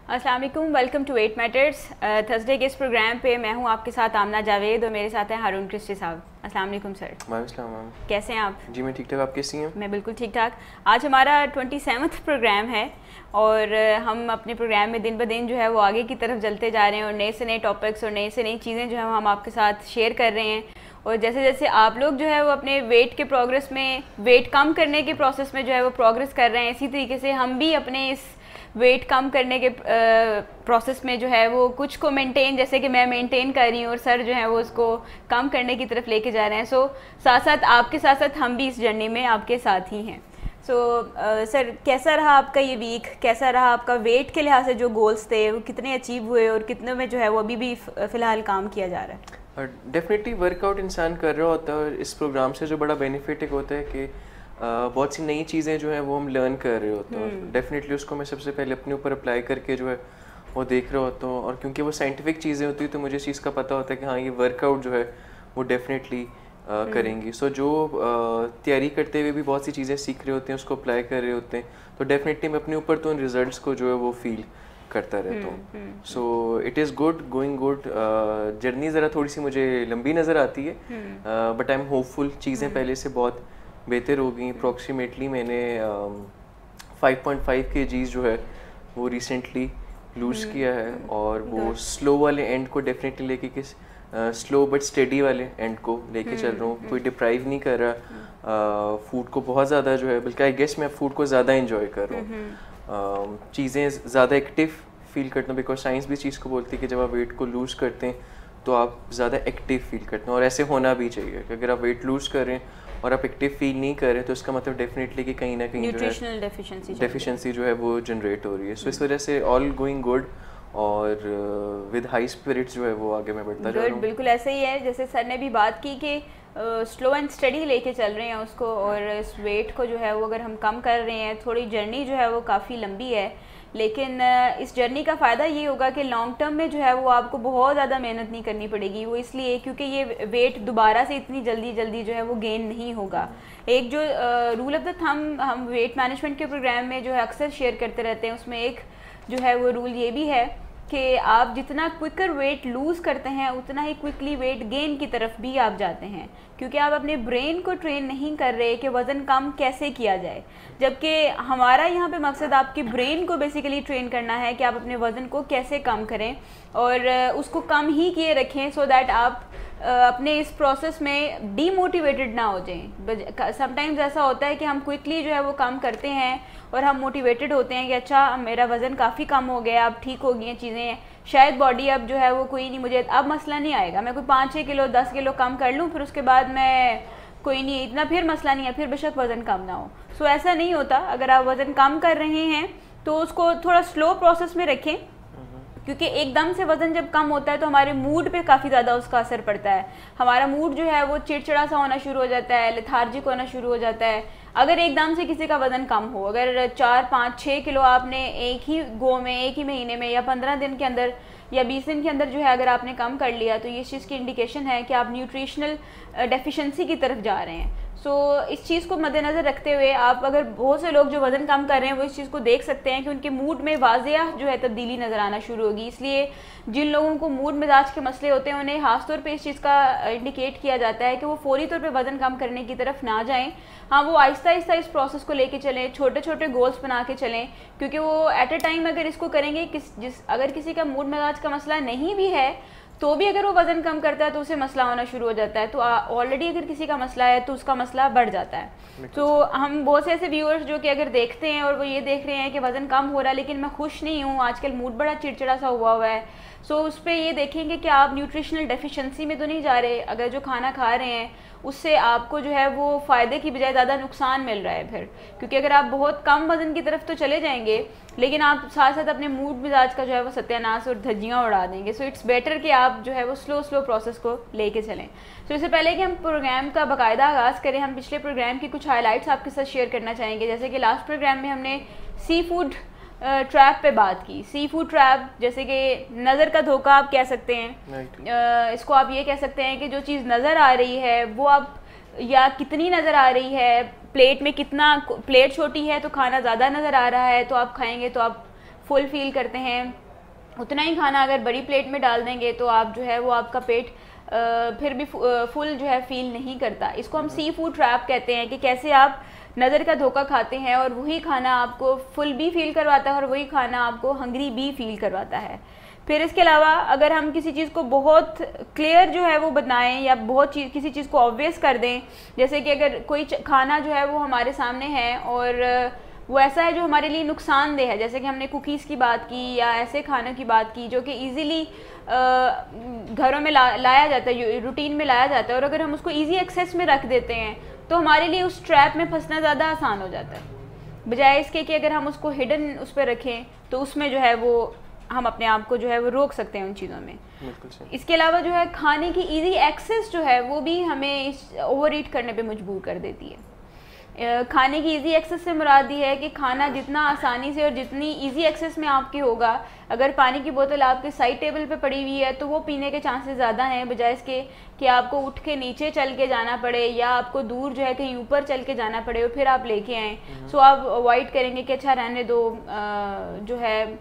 अस्सलाम वालेकुम, welcome to weight matters. Thursday के इस प्रोग्राम पे मैं हूँ आपके साथ आमना जावेद और मेरे साथ हैं हारून क्रिस्टी साहब। अस्सलाम वालेकुम सर। वालेकुम मैम। कैसे हैं आप? जी मैं ठीक ठाक, आप कैसी हैं? मैं बिल्कुल ठीक ठाक। आज हमारा 27वां प्रोग्राम है और हम अपने प्रोग्राम में दिन ब दिन जो है वो आगे की तरफ चलते जा रहे हैं और नए से नए टॉपिक्स और नई से नई चीज़ें जो है हम आपके साथ शेयर कर रहे हैं। और जैसे जैसे आप लोग जो है वो अपने वेट के प्रोग्रेस में, वेट कम करने के प्रोसेस में जो है वो प्रोग्रेस कर रहे हैं, इसी तरीके से हम भी अपने इस वेट कम करने के प्रोसेस में जो है वो कुछ को मेंटेन, जैसे कि मैं मेंटेन कर रही हूँ और सर जो है वो उसको कम करने की तरफ लेके जा रहे हैं। सो साथ साथ आपके साथ साथ हम भी इस जर्नी में आपके साथ ही हैं। सर कैसा रहा आपका ये वीक? कैसा रहा आपका वेट के लिहाज से? जो गोल्स थे वो कितने अचीव हुए और कितने में जो है वो अभी भी फ़िलहाल काम किया जा रहा है? डेफिनेटली वर्कआउट इंसान कर रहा होता है और इस प्रोग्राम से जो बड़ा बेनिफिट एक होता है कि बहुत सी नई चीज़ें जो हैं वो हम लर्न कर रहे होते हैं। डेफिनेटली उसको मैं सबसे पहले अपने ऊपर अप्लाई करके जो है वो देख रहा होता हूँ, और क्योंकि वो साइंटिफिक चीज़ें होती है तो मुझे इस चीज़ का पता होता है कि हाँ ये वर्कआउट जो है वो डेफिनेटली करेंगी। सो जो तैयारी करते हुए भी बहुत सी चीज़ें सीख रहे होते हैं, उसको अप्लाई कर रहे होते हैं, तो डेफिनेटली मैं अपने ऊपर तो उन रिजल्ट्स को जो है वो फील करता रहता हूँ। So it is good, going good. Journey ज़रा थोड़ी सी मुझे लंबी नज़र आती है, बट आई एम होपफुल। चीज़ें पहले से बहुत बेहतर हो गई। अप्रॉक्सीमेटली मैंने 5.5 kgs जो है वो रिसेंटली लूज़ किया है, और वो स्लो वाले एंड को डेफिनेटली लेके किस स्लो बट स्टेडी वाले एंड को लेके चल रहा हूँ। कोई डिप्राइव नहीं कर रहा फूड को बहुत ज़्यादा जो है, बल्कि आई गेस मैं फूड को ज़्यादा इंजॉय कर रहा हूँ। चीज़ें ज़्यादा एक्टिव फील करता हूँ, बिकॉज साइंस भी चीज़ को बोलती है कि जब आप वेट को लूज़ करते हैं तो आप ज़्यादा एक्टिव फील करते हैं, और ऐसे होना भी चाहिए कि अगर आप वेट लूज़ कर रहे हैं और आप एक्टिव फील नहीं कर रहे तो इसका मतलब डेफिनेटली कि कहीं ना कहीं जो है डेफिशिएंसी जो है वो जनरेट हो रही है। सो इस वजह से ऑल गोइंग गुड, और विद हाई स्पिरिट्स जो है वो आगे मैं बढ़ता जा रहा हूँ। बिल्कुल ऐसे ही है जैसे सर ने भी बात की कि स्लो एंड स्टडी लेके चल रहे हैं उसको, और इस वेट को जो है वो अगर हम कम कर रहे हैं, थोड़ी जर्नी जो है वो काफ़ी लंबी है, लेकिन इस जर्नी का फ़ायदा ये होगा कि लॉन्ग टर्म में जो है वो आपको बहुत ज़्यादा मेहनत नहीं करनी पड़ेगी। वो इसलिए क्योंकि ये वेट दोबारा से इतनी जल्दी जो है वो गेन नहीं होगा। एक जो रूल ऑफ द थंब हम वेट मैनेजमेंट के प्रोग्राम में जो है अक्सर शेयर करते रहते हैं, उसमें एक जो है वो रूल ये भी है कि आप जितना क्विकर वेट लूज़ करते हैं उतना ही क्विकली वेट गेन की तरफ भी आप जाते हैं, क्योंकि आप अपने ब्रेन को ट्रेन नहीं कर रहे कि वज़न कम कैसे किया जाए, जबकि हमारा यहाँ पे मकसद आपके ब्रेन को बेसिकली ट्रेन करना है कि आप अपने वज़न को कैसे कम करें और उसको कम ही किए रखें, सो दैट आप अपने इस प्रोसेस में डीमोटिवेटेड ना हो जाएं। समटाइम्स ऐसा होता है कि हम क्विकली जो है वो कम करते हैं और हम मोटिवेटेड होते हैं कि अच्छा मेरा वज़न काफ़ी कम हो गया, अब ठीक हो गई हैं चीज़ें, शायद बॉडी अब जो है वो कोई नहीं, मुझे अब मसला नहीं आएगा, मैं कोई 5-6 किलो 10 किलो कम कर लूँ, फिर उसके बाद मैं कोई नहीं, इतना फिर मसला नहीं है, फिर बेशक वज़न कम ना हो। सो ऐसा नहीं होता। अगर आप वज़न कम कर रहे हैं तो उसको थोड़ा स्लो प्रोसेस में रखें, क्योंकि एकदम से वज़न जब कम होता है तो हमारे मूड पे काफ़ी ज़्यादा उसका असर पड़ता है। हमारा मूड जो है वो चिड़चिड़ा सा होना शुरू हो जाता है, लेथार्जिक होना शुरू हो जाता है। अगर एकदम से किसी का वज़न कम हो, अगर 4-5-6 किलो आपने एक ही गो में, एक ही महीने में, या 15 दिन के अंदर या 20 दिन के अंदर जो है अगर आपने कम कर लिया, तो ये इस चीज़ की इंडिकेशन है कि आप न्यूट्रिशनल डेफिशिएंसी की तरफ जा रहे हैं। सो इस चीज़ को मद्देनज़र रखते हुए आप, अगर बहुत से लोग जो वज़न कम कर रहे हैं वो इस चीज़ को देख सकते हैं कि उनके मूड में वाज़ेह जो है तब्दीली नज़र आना शुरू होगी। इसलिए जिन लोगों को मूड मिजाज के मसले होते हैं उन्हें ख़ास तौर पे इस चीज़ का इंडिकेट किया जाता है कि वो फौरी तौर पे वज़न कम करने की तरफ ना जाएं। हाँ, वो आहिस्ता आहिस्ता इस प्रोसेस को लेके चलें, छोटे छोटे गोल्स बना के चलें, क्योंकि वो एट अ टाइम अगर इसको करेंगे, अगर किसी का मूड मिजाज का मसला नहीं भी है तो भी अगर वो वज़न कम करता है तो उसे मसला होना शुरू हो जाता है। तो ऑलरेडी अगर किसी का मसला है तो उसका मसला बढ़ जाता है। तो हम बहुत से ऐसे व्यूअर्स जो कि अगर देखते हैं और वो ये देख रहे हैं कि वज़न कम हो रहा है लेकिन मैं खुश नहीं हूँ, आजकल मूड बड़ा चिड़चिड़ा सा हुआ है, सो उस पर ये देखेंगे कि आप न्यूट्रिशनल डेफिशिएंसी में तो नहीं जा रहे। अगर जो खाना खा रहे हैं उससे आपको जो है वो फ़ायदे की बजाय ज़्यादा नुकसान मिल रहा है फिर, क्योंकि अगर आप बहुत कम वज़न की तरफ तो चले जाएंगे लेकिन आप साथ साथ अपने मूड मिजाज का जो है वो सत्यानाश और धज्जियाँ उड़ा देंगे। सो इट्स बेटर कि आप जो है वो स्लो प्रोसेस को लेके चलें। तो इससे पहले कि हम प्रोग्राम का बाकायदा आगाज़ करें, हम पिछले प्रोग्राम की कुछ हाइलाइट्स आपके साथ शेयर करना चाहेंगे। जैसे कि लास्ट प्रोग्राम में हमने सी फूड ट्रैप पे बात की। सी फूड ट्रैप जैसे कि नज़र का धोखा आप कह सकते हैं। इसको आप ये कह सकते हैं कि जो चीज़ नज़र आ रही है वो आप, या कितनी नज़र आ रही है, प्लेट में कितना, प्लेट छोटी है तो खाना ज़्यादा नज़र आ रहा है तो आप खाएंगे तो आप फुल फील करते हैं, उतना ही खाना अगर बड़ी प्लेट में डाल देंगे तो आप जो है वो आपका पेट फिर भी फुल जो है फील नहीं करता। इसको हम सी फूड ट्रैप कहते हैं कि कैसे आप नज़र का धोखा खाते हैं और वही खाना आपको फुल भी फील करवाता है और वही खाना आपको हंग्री भी फील करवाता है। फिर इसके अलावा अगर हम किसी चीज़ को बहुत क्लियर जो है वो बताएं या बहुत किसी चीज़ को ऑब्वियस कर दें, जैसे कि अगर कोई खाना जो है वो हमारे सामने है और वो ऐसा है जो हमारे लिए नुकसानदेह है, जैसे कि हमने कुकीज़ की बात की या ऐसे खानों की बात की जो कि इजीली घरों में लाया जाता है, रूटीन में लाया जाता है, और अगर हम उसको इजी एक्सेस में रख देते हैं तो हमारे लिए उस ट्रैप में फंसना ज़्यादा आसान हो जाता है, बजाय इसके कि अगर हम उसको हिडन उस पर रखें तो उसमें जो है वो हम अपने आप को जो है वो रोक सकते हैं उन चीज़ों में। इसके अलावा जो है खाने की इजी एक्सेस जो है वो भी हमें इस ओवर ईट करने पे मजबूर कर देती है। खाने की इजी एक्सेस से मुराद ये है कि खाना जितना आसानी से और जितनी इजी एक्सेस में आपके होगा, अगर पानी की बोतल आपके साइड टेबल पे पड़ी हुई है तो वो पीने के चांसेस ज़्यादा हैं, बजाय इसके कि आपको उठ के नीचे चल के जाना पड़े या आपको दूर जो है कहीं ऊपर चल के जाना पड़े और फिर आप लेके आएँ। सो आप अवॉइड करेंगे कि अच्छा रहने दो, जो है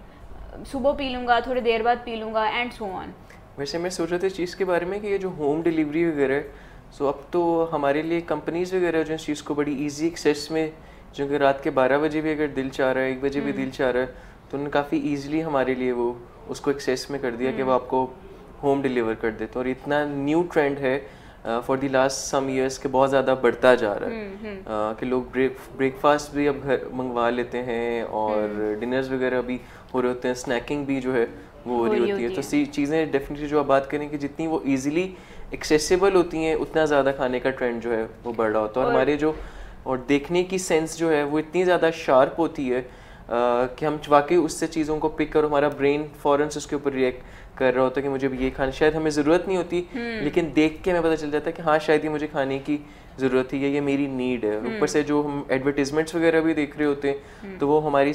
सुबह पी लूँगा, थोड़ी देर बाद पी लूँगा एंड सो ऑन। वैसे मैं सोच रहा था इस चीज़ के बारे में कि ये जो होम डिलीवरी वगैरह, सो अब तो हमारे लिए कंपनीज वगैरह जो इस चीज़ को बड़ी इजी एक्सेस में, जो कि रात के 12 बजे भी अगर दिल चाह रहा है, 1 बजे भी दिल चाह रहा है, तो उन्होंने काफ़ी ईजिली हमारे लिए वो उसको एक्सेस में कर दिया कि वो आपको होम डिलीवर कर देते। और इतना न्यू ट्रेंड है for the last some years के बहुत ज़्यादा बढ़ता जा रहा है कि लोग ब्रेकफास्ट भी अब घर मंगवा लेते हैं और डिनर्स वगैरह भी हो रहे होते हैं, स्नैकिंग भी जो है वो हो रही होती है। तो चीज़ें डेफिनेटली जो आप बात करें कि जितनी वो ईजिली एक्सेसिबल होती हैं उतना ज़्यादा खाने का ट्रेंड जो है वो बढ़ रहा होता है। और हमारे जो और देखने की सेंस जो है वो इतनी ज़्यादा शार्प होती है कि हम वाकई उससे चीज़ों को पिक करो, हमारा ब्रेन फ़ौरन से उसके ऊपर रिएक्ट कर रहा होता है कि मुझे भी ये खाना, शायद हमें ज़रूरत नहीं होती लेकिन देख के हमें पता चल जाता है कि हाँ शायद ये मुझे खाने की ज़रूरत है, ये मेरी नीड है। ऊपर से जो हम एडवर्टीजमेंट्स वगैरह भी देख रहे होते हैं तो वो हमारी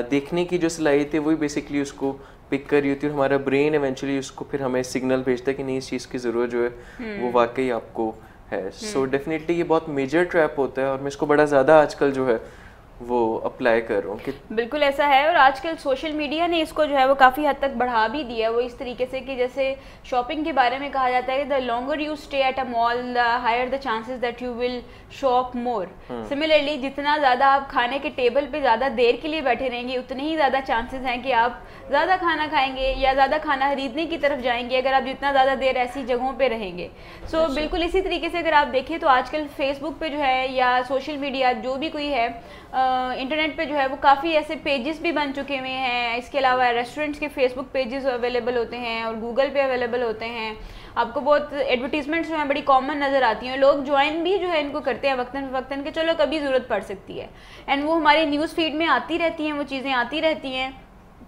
देखने की जो सलाहियत है वही बेसिकली उसको पिक कर रही होती है और हमारा ब्रेन इवेंचुअली उसको फिर हमें सिग्नल भेजता है कि नहीं इस चीज़ की ज़रूरत जो है वो वाकई आपको है। सो डेफिनेटली ये बहुत मेजर ट्रैप होता है और मैं इसको बड़ा ज़्यादा आजकल जो है वो अप्लाई कर रहा हूँ कि बिल्कुल ऐसा है। और आजकल सोशल मीडिया ने इसको जो है वो काफ़ी हद तक बढ़ा भी दिया है, वो इस तरीके से कि जैसे शॉपिंग के बारे में कहा जाता है the longer you stay at a mall the higher the chances that you will shop more. Similarly जितना ज़्यादा आप खाने के टेबल पे ज़्यादा देर के लिए बैठे रहेंगे उतने ही ज़्यादा चांसेस हैं कि आप ज़्यादा खाना खाएंगे या ज़्यादा खाना खरीदने की तरफ जाएंगे अगर आप जितना ज़्यादा देर ऐसी जगहों पे रहेंगे। सो बिल्कुल इसी तरीके से अगर आप देखें तो आजकल फेसबुक पे जो है या सोशल मीडिया जो भी कोई है इंटरनेट पे जो है वो काफ़ी ऐसे पेजेस भी बन चुके हुए हैं। इसके अलावा रेस्टोरेंट्स के फेसबुक पेजेस अवेलेबल होते हैं और गूगल पे अवेलेबल होते हैं। आपको बहुत एडवर्टीजमेंट्स जो हैं बड़ी कॉमन नज़र आती हैं, लोग ज्वाइन भी जो है इनको करते हैं वक्तन फ़वक्तन के चलो कभी ज़रूरत पड़ सकती है, एंड वो हमारे न्यूज़ फीड में आती रहती हैं, वो चीज़ें आती रहती हैं।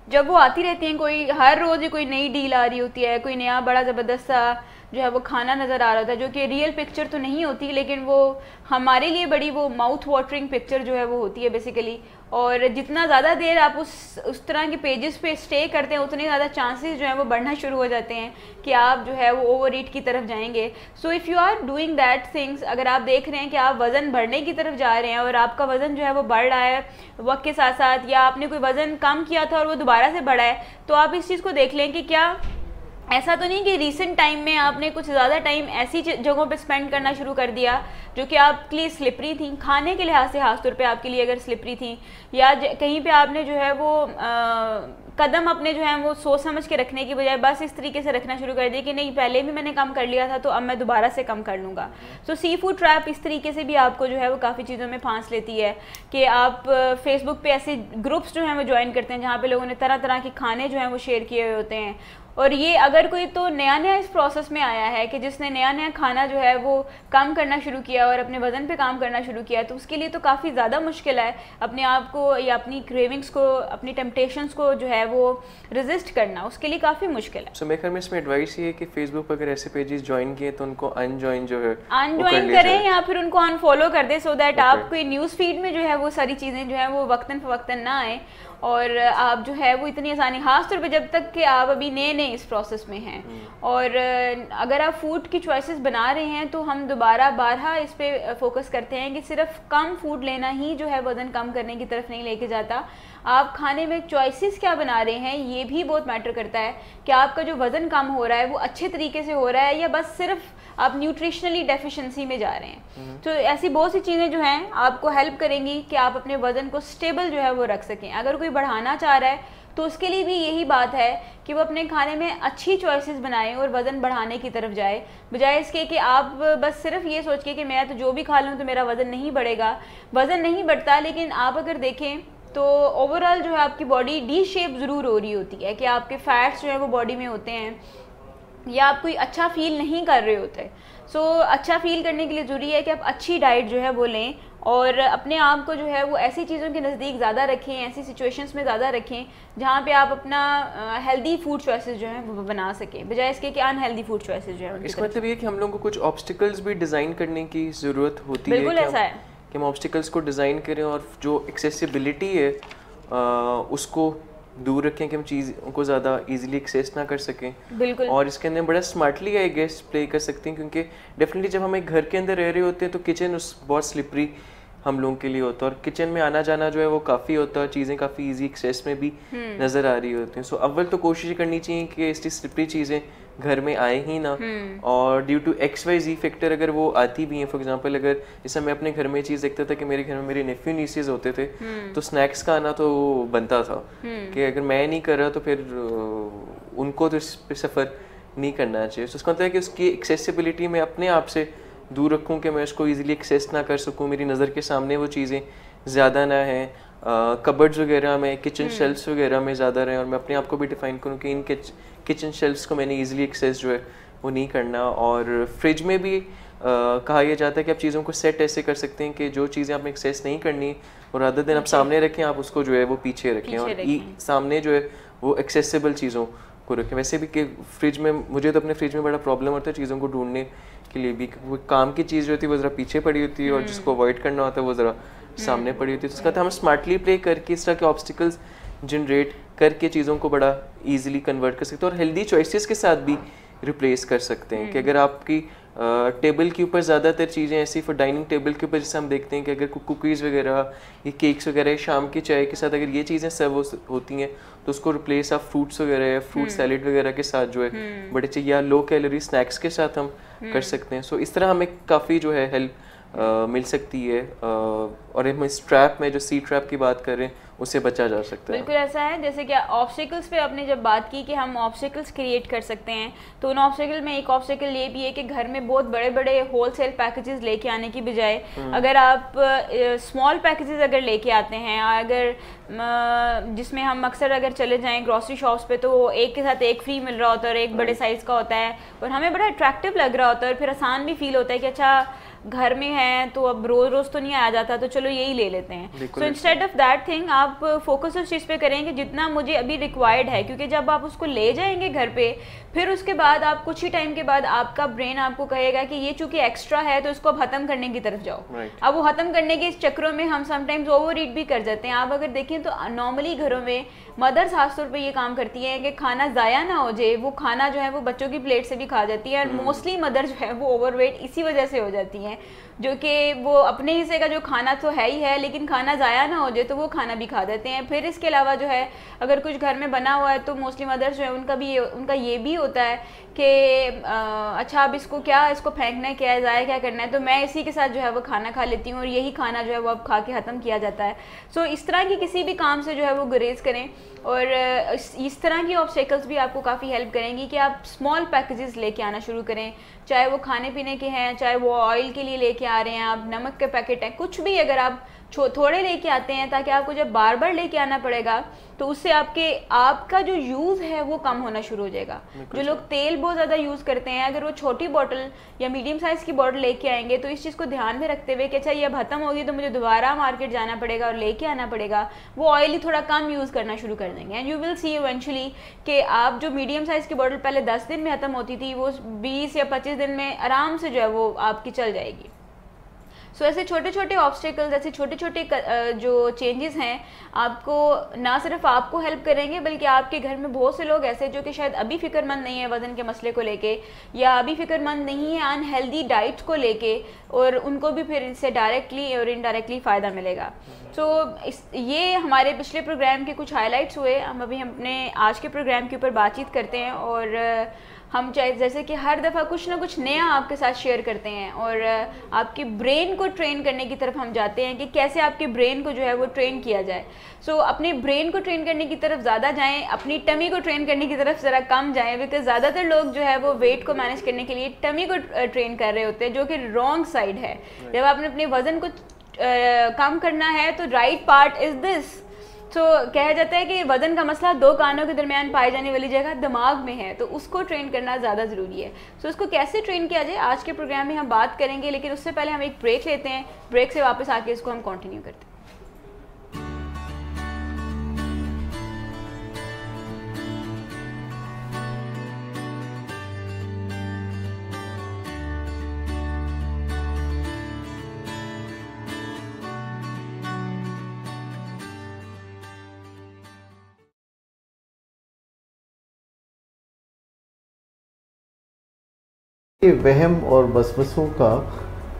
जब वो आती रहती हैं कोई हर रोज़ ही कोई नई डील आ रही होती है, कोई नया बड़ा ज़बरदस्त सा जो है वो खाना नज़र आ रहा होता है जो कि रियल पिक्चर तो नहीं होती लेकिन वो हमारे लिए बड़ी वो माउथ वाटरिंग पिक्चर जो है वो होती है बेसिकली। और जितना ज़्यादा देर आप उस तरह के पेजेस पे स्टे करते हैं उतने ज़्यादा चांसेस जो है वो बढ़ना शुरू हो जाते हैं कि आप जो है वो ओवर ईट की तरफ जाएंगे। So if you are doing that things, अगर आप देख रहे हैं कि आप वज़न बढ़ने की तरफ जा रहे हैं और आपका वज़न जो है वो बढ़ रहा है वक्त के साथ साथ, या आपने कोई वज़न कम किया था और वो दोबारा से बढ़ा है, तो आप इस चीज़ को देख लें कि क्या ऐसा तो नहीं कि रीसेंट टाइम में आपने कुछ ज़्यादा टाइम ऐसी जगहों पे स्पेंड करना शुरू कर दिया जो कि आपके लिए स्लिपरी थी, खाने के लिहाज से खास तौर पे आपके लिए अगर स्लिपरी थी, या कहीं पे आपने जो है वो कदम अपने जो है वो सोच समझ के रखने की बजाय बस इस तरीके से रखना शुरू कर दिया कि नहीं पहले भी मैंने कम कर लिया था तो अब मैं दोबारा से कम कर लूँगा। सो सी फूड ट्रैप इस तरीके से भी आपको जो है वो काफ़ी चीज़ों में फांस लेती है कि आप फेसबुक पे ऐसे ग्रुप्स जो हैं वो ज्वाइन करते हैं जहाँ पे लोगों ने तरह तरह के खाने जो हैं वो शेयर किए हुए होते हैं। और ये अगर कोई तो नया नया इस प्रोसेस में आया है कि जिसने नया नया खाना जो है वो कम करना शुरू किया और अपने वज़न पे काम करना शुरू किया, तो उसके लिए तो काफ़ी ज़्यादा मुश्किल है अपने आप को या अपनी क्रेविंग्स को, अपनी टेम्पटेशंस को जो है वो रेजिस्ट करना, उसके लिए काफ़ी मुश्किल है। सो मेरे ख्याल में इसमें एडवाइस ये है कि फेसबुक पर अगर ऐसे पेजेस ज्वाइन किए तो उनको अनज्वाइन जो है अनज्वाइन करें या फिर उनको अनफॉलो कर दें, सो दैट आपको न्यूज़ फीड में जो है वो सारी चीज़ें जो है वो वक्तन फ़वक्तन ना आए और आप जो है वो इतनी आसानी, खास तौर पे जब तक कि आप अभी नए नए इस प्रोसेस में हैं। और अगर आप फूड की चॉइसेस बना रहे हैं तो हम दोबारा बारहा इस पे फोकस करते हैं कि सिर्फ कम फूड लेना ही जो है वज़न कम करने की तरफ नहीं लेके जाता। आप खाने में चॉइसेस क्या बना रहे हैं ये भी बहुत मैटर करता है कि आपका जो वज़न कम हो रहा है वो अच्छे तरीके से हो रहा है या बस सिर्फ आप न्यूट्रिशनली डेफिशिएंसी में जा रहे हैं। तो ऐसी बहुत सी चीज़ें जो हैं आपको हेल्प करेंगी कि आप अपने वज़न को स्टेबल जो है वो रख सकें। अगर कोई बढ़ाना चाह रहा है तो उसके लिए भी यही बात है कि वो अपने खाने में अच्छी चॉइसेस बनाएं और वज़न बढ़ाने की तरफ जाए, बजाय इसके कि आप बस सिर्फ ये सोच के कि मैं तो जो भी खा लूँ तो मेरा वज़न नहीं बढ़ेगा। वज़न नहीं बढ़ता, लेकिन आप अगर देखें तो ओवरऑल जो है आपकी बॉडी डी शेप ज़रूर हो रही होती है कि आपके फैट्स जो है वो बॉडी में होते हैं या आप कोई अच्छा फील नहीं कर रहे होते। सो अच्छा फील करने के लिए ज़रूरी है कि आप अच्छी डाइट जो है वो लें और अपने आप को जो है वो ऐसी चीज़ों के नज़दीक ज़्यादा रखें, ऐसी सिचुएशंस में ज़्यादा रखें जहाँ पे आप अपना हेल्दी फूड चॉइसेस जो हैं वो बना सकें, बजाय इसके कि अनहेल्दी फूड चॉइसेस जो है। इसका मतलब ये कि हम लोगों को कुछ ऑब्स्टिकल्स भी डिज़ाइन करने की ज़रूरत होती है। बिल्कुल ऐसा है कि हम ऑब्स्टिकल्स को डिज़ाइन करें और जो एक्सेसिबिलिटी है उसको दूर रखें कि हम चीज़ को ज़्यादा इजीली एक्सेस ना कर सकें। बिल्कुल। और इसके अंदर बड़ा स्मार्टली आई गेस प्ले कर सकते हैं, क्योंकि डेफिनेटली जब हम एक घर के अंदर रह रहे होते हैं तो किचन उस बहुत स्लिपरी हम लोगों के लिए होता है और किचन में आना जाना जो है वो काफ़ी होता है, चीज़ें काफ़ी इजी एक्सेस में भी नज़र आ रही होती हैं। सो अव्वल तो कोशिश करनी चाहिए कि ऐसी स्लिपरी चीज़ें घर में आए ही ना, और ड्यू टू XYZ फैक्टर अगर वो आती भी हैं, फॉर एग्जांपल अगर जैसे मैं अपने घर में चीज़ देखता था कि मेरे घर में मेरे नेफ्यू नीसेस होते थे तो स्नैक्स का आना तो बनता था कि अगर मैं नहीं कर रहा तो फिर उनको तो इस पर सफ़र नहीं करना चाहिए। तो उसका मतलब है कि उसकी एक्सेसिबिलिटी में अपने आप से दूर रखूँ कि मैं उसको ईजिली एक्सेस ना कर सकूँ, मेरी नज़र के सामने वो चीज़ें ज़्यादा ना हैं, कबर्ड्स वगैरह में, किचन शेल्फ्स वगैरह में ज़्यादा रहें, और मैं अपने आप को भी डिफ़ाइन करूँ कि इन किचन शेल्फ्स को मैंने ईजिली एक्सेस जो है वो नहीं करना। और फ्रिज में भी कहा यह जाता है कि आप चीज़ों को सेट ऐसे कर सकते हैं कि जो चीज़ें आपने एक्सेस नहीं करनी और अदर दिन आप सामने रखें, आप उसको जो है वो पीछे रखें और सामने जो है वो एक्सेसिबल चीज़ों को रखें। वैसे भी कि फ्रिज में मुझे तो अपने फ्रिज में बड़ा प्रॉब्लम होता है चीज़ों को ढूंढने के लिए भी, वो काम की चीज़ जो होती है वो ज़रा पीछे पड़ी होती है और जिसको अवॉइड करना होता है वो ज़रा सामने पड़ी होती है। तो उसका तो हम स्मार्टली प्ले करके इस तरह के ऑब्स्टिकल्स जनरेट करके चीज़ों को बड़ा ईजिली कन्वर्ट कर सकते हैं और हेल्दी चॉइसेस के साथ भी रिप्लेस कर सकते हैं। कि अगर आपकी टेबल के ऊपर ज़्यादातर चीज़ें ऐसी फॉर डाइनिंग टेबल के ऊपर जैसे हम देखते हैं कि अगर कुकीज़ वगैरह ये केक्स वगैरह शाम की चाय के साथ अगर ये चीज़ें सर्व होती हैं तो उसको रिप्लेस आप फ्रूट्स वगैरह या फ्रूट सैलेड वगैरह के साथ जो है बड़े चाहिए या लो कैलोरी स्नैक्स के साथ हम कर सकते हैं। सो इस तरह हमें काफ़ी जो है हेल्प मिल सकती है और हम इस ट्रैप में जो सी ट्रैप की बात कर रहे हैं उससे बचा जा सकता है। बिल्कुल ऐसा है। जैसे कि ऑब्स्टिकल्स पे आपने जब बात की कि हम ऑब्स्टिकल्स क्रिएट कर सकते हैं, तो उन ऑब्स्टिकल में एक ऑब्स्टिकल ये भी है कि घर में बहुत बड़े बड़े होलसेल पैकेजेस लेके आने की बजाय अगर आप स्मॉल पैकेजेस अगर लेके आते हैं, अगर जिसमें हम अक्सर अगर चले जाएं ग्रॉसरी शॉप्स पे तो एक के साथ एक फ्री मिल रहा होता है और एक बड़े साइज़ का होता है और हमें बड़ा अट्रैक्टिव लग रहा होता है और फिर आसान भी फील होता है कि अच्छा घर में है तो अब रोज़ रोज़ तो नहीं आया जाता तो चलो यही ले लेते हैं। So instead of that thing आप फोकस उस चीज़ पे करें कि जितना मुझे अभी रिक्वायर्ड है, क्योंकि जब आप उसको ले जाएंगे घर पे फिर उसके बाद आप कुछ ही टाइम के बाद आपका ब्रेन आपको कहेगा कि ये चूंकि एक्स्ट्रा है तो इसको अब ख़त्म करने की तरफ जाओ। अब वो ख़त्म करने के इस चक्रों में हम समटाइम्स ओवर ईट भी कर जाते हैं। आप अगर देखें तो नॉर्मली घरों में मदर्स खासतौर पे ये काम करती हैं कि खाना ज़ाया ना हो जाए, वो खाना जो है वो बच्चों की प्लेट से भी खा जाती है और मोस्टली मदर जो है वो ओवरवेट इसी वजह से हो जाती हैं, जो कि वो अपने हिस्से का जो खाना तो है ही है लेकिन खाना ज़ाया ना हो जाए तो वो खाना भी खा देते हैं। फिर इसके अलावा जो है अगर कुछ घर में बना हुआ है तो मोस्टली मदर्स जो है उनका ये भी होता है कि अच्छा अब इसको फेंकना है, क्या है, ज़ाया क्या करना है, तो मैं इसी के साथ जो है वो खाना खा लेती हूँ और यही खाना जो है वो अब खा के ख़त्म किया जाता है। सो इस तरह की किसी भी काम से जो है वो गुरेज करें और इस तरह की ऑब्स्टेकल्स भी आपको काफ़ी हेल्प करेंगी कि आप स्मॉल पैकेजेस लेके आना शुरू करें, चाहे वो खाने पीने के हैं, चाहे वो ऑयल के लिए लेके आ रहे हैं, आप नमक के पैकेट हैं, कुछ भी अगर आप थोड़े लेके आते हैं ताकि आपको जब बार बार लेके आना पड़ेगा तो उससे आपका जो यूज़ है वो कम होना शुरू हो जाएगा। जो लोग तेल बहुत ज़्यादा यूज़ करते हैं अगर वो छोटी बॉटल या मीडियम साइज़ की बॉटल लेके आएंगे तो इस चीज़ को ध्यान में रखते हुए कि अच्छा ये अब ख़त्म होगी तो मुझे दोबारा मार्केट जाना पड़ेगा और लेके आना पड़ेगा, वो ऑयल ही थोड़ा कम यूज़ करना शुरू कर देंगे। And you will see eventually कि आप जो मीडियम साइज़ की बॉटल पहले 10 दिन में ख़त्म होती थी वो 20 या 25 दिन में आराम से जो है वो आपकी चल जाएगी। सो ऐसे छोटे छोटे ऑब्स्टिकल्स, ऐसे छोटे छोटे जो चेंजेस हैं आपको ना सिर्फ आपको हेल्प करेंगे बल्कि आपके घर में बहुत से लोग ऐसे जो कि शायद अभी फिक्रमंद नहीं है वज़न के मसले को लेके, या अभी फिक्रमंद नहीं है अनहेल्दी डाइट को लेके, और उनको भी फिर इससे डायरेक्टली और इनडायरेक्टली फ़ायदा मिलेगा। ये हमारे पिछले प्रोग्राम के कुछ हाइलाइट्स हुए। हम अपने आज के प्रोग्राम के ऊपर बातचीत करते हैं, और हम चाहे जैसे कि हर दफ़ा कुछ ना कुछ नया आपके साथ शेयर करते हैं, और आपके ब्रेन को ट्रेन करने की तरफ हम जाते हैं कि कैसे आपके ब्रेन को जो है वो ट्रेन किया जाए। अपने ब्रेन को ट्रेन करने की तरफ ज़्यादा जाएं, अपनी टमी को ट्रेन करने की तरफ ज़रा कम जाएं, बिकॉज ज़्यादातर लोग जो है वो वेट को मैनेज करने के लिए टमी को ट्रेन कर रहे होते हैं, जो कि रॉन्ग साइड है। जब आपने अपने वज़न को कम करना है तो राइट पार्ट इज़ दिस। कहा जाता है कि वज़न का मसला दो कानों के दरमियान पाई जाने वाली जगह दिमाग में है, तो उसको ट्रेन करना ज़्यादा ज़रूरी है। उसको कैसे ट्रेन किया जाए आज के प्रोग्राम में हम बात करेंगे, लेकिन उससे पहले हम एक ब्रेक लेते हैं। ब्रेक से वापस आके इसको हम कंटिन्यू करते हैं। ये वहम और वसवसों का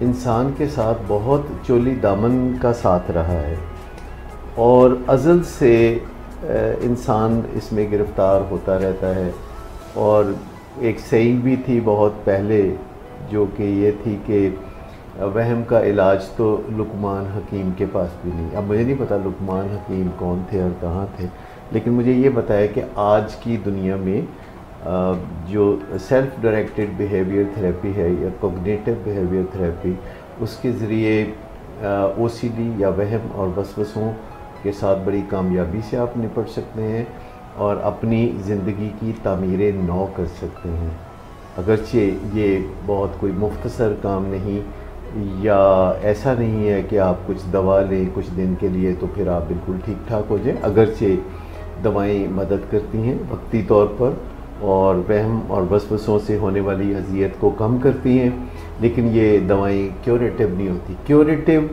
इंसान के साथ बहुत चोली दामन का साथ रहा है, और अज़ल से इंसान इसमें गिरफ़्तार होता रहता है। और एक सईंग भी थी बहुत पहले जो कि ये थी कि वहम का इलाज तो लुकमान हकीम के पास भी नहीं। अब मुझे नहीं पता लुकमान हकीम कौन थे और कहाँ थे, लेकिन मुझे ये बताया कि आज की दुनिया में जो सेल्फ डायरेक्टेड बिहेवियर थेरेपी है या कॉग्निटिव बिहेवियर थेरेपी, उसके ज़रिए ओसीडी या वहम और वसवसों के साथ बड़ी कामयाबी से आप निपट सकते हैं और अपनी ज़िंदगी की तामीर नौ कर सकते हैं। अगरचे ये बहुत कोई मुख्तसर काम नहीं, या ऐसा नहीं है कि आप कुछ दवा लें कुछ दिन के लिए तो फिर आप बिल्कुल ठीक ठाक हो जाएं। अगरचे दवाएं मदद करती हैं वक्ती तौर पर और वहम और वसवसों से होने वाली अजियत को कम करती हैं, लेकिन ये दवाएं क्योरेटिव नहीं होती। Curative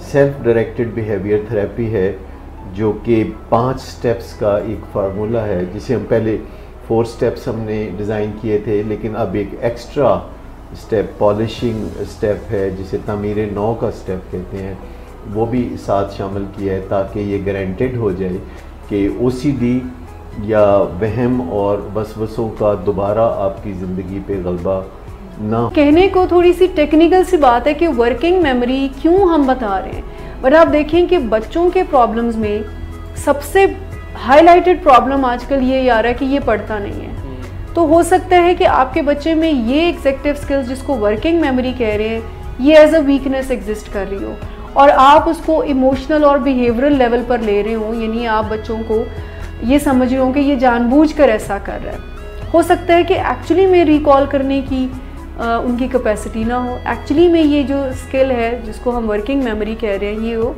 self directed behaviour therapy है जो कि 5 स्टेप्स का एक फार्मूला है, जिसे हम पहले 4 स्टेप्स हमने डिज़ाइन किए थे, लेकिन अब एक एक्स्ट्रा स्टेप पॉलिशिंग स्टेप है जिसे तामीर नौ का स्टेप कहते हैं, वो भी साथ शामिल किया है ताकि ये गारंटेड हो जाए कि ओसीडी या वहम और वसवसों का दोबारा आपकी ज़िंदगी पे गलबा ना। कहने को थोड़ी सी टेक्निकल सी बात है कि वर्किंग मेमोरी क्यों हम बता रहे हैं, बट आप देखें कि बच्चों के प्रॉब्लम्स में सबसे हाईलाइटेड प्रॉब्लम आजकल ये आ रहा है कि ये पढ़ता नहीं है। तो हो सकता है कि आपके बच्चे में ये एग्जीक्यूटिव स्किल्स जिसको वर्किंग मेमोरी कह रहे हैं ये एज अ वीकनेस एग्जिस्ट कर रही हो, और आप उसको इमोशनल और बिहेवियरल लेवल पर ले रहे हो, यानी आप बच्चों को ये समझ रहे हो कि ये जानबूझकर ऐसा कर रहा है। हो सकता है कि एक्चुअली में रिकॉल करने की उनकी कैपेसिटी ना हो, एक्चुअली में ये जो स्किल है जिसको हम वर्किंग मेमोरी कह रहे हैं ये वो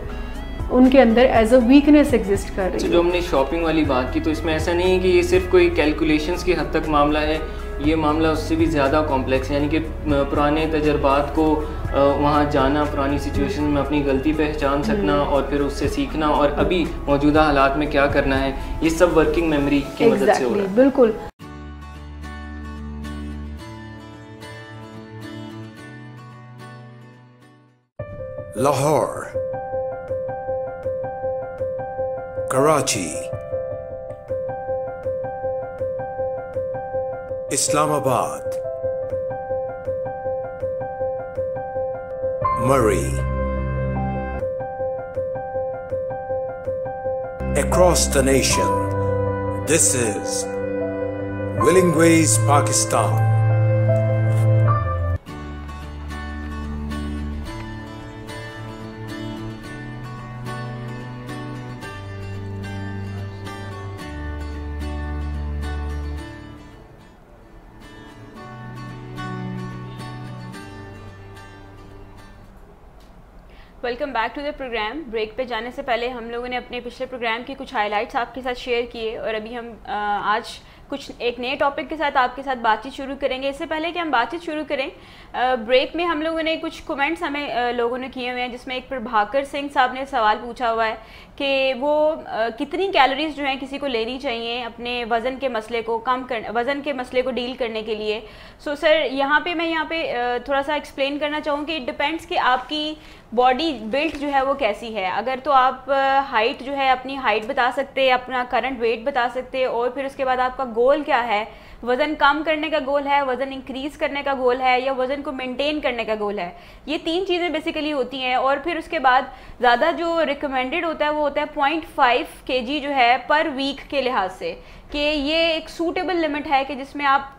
उनके अंदर एज अ वीकनेस एग्जिस्ट कर रही है। जो हमने शॉपिंग वाली बात की, तो इसमें ऐसा नहीं है कि ये सिर्फ कोई कैलकुलेशंस की हद तक मामला है, ये मामला उससे भी ज़्यादा कॉम्प्लेक्स है। यानी कि पुराने तजर्बात को वहाँ जाना, पुरानी सिचुएशन में अपनी गलती पहचान सकना और फिर उससे सीखना और अभी मौजूदा हालात में क्या करना है, ये सब वर्किंग मेमोरी की मदद से हो रहा है। बिल्कुल। Lahore, Karachi, Islamabad, Murray. Across the nation, this is Willing Ways, Pakistan. Welcome back to the programme. Break पे जाने से पहले हम लोगों ने अपने पिछले प्रोग्राम के कुछ हाइलाइट्स आपके साथ शेयर किए और अभी हम आज कुछ एक नए टॉपिक के साथ आपके साथ बातचीत शुरू करेंगे। इससे पहले कि हम बातचीत शुरू करें, ब्रेक में हम लोगों ने कुछ कमेंट्स हमें लोगों ने किए हुए हैं, जिसमें एक प्रभाकर सिंह साहब ने सवाल पूछा हुआ है कि वो कितनी कैलोरीज जो हैं किसी को लेनी चाहिए अपने वज़न के मसले को वज़न के मसले को डील करने के लिए। सो सर यहाँ पे थोड़ा सा एक्सप्लेन करना चाहूँगी। इट डिपेंड्स कि आपकी बॉडी बिल्ट जो है वो कैसी है। अगर तो आप हाइट जो है अपनी हाइट बता सकते हैं, अपना करंट वेट बता सकते हैं, और फिर उसके बाद आपका गोल क्या है, वज़न कम करने का गोल है, वज़न इंक्रीज़ करने का गोल है, या वज़न को मेंटेन करने का गोल है, ये 3 चीज़ें बेसिकली होती हैं। और फिर उसके बाद ज़्यादा जो रिकमेंडेड होता है वो होता है 0.5 kg जो है पर वीक के लिहाज से, कि ये एक सूटेबल लिमिट है कि जिसमें आप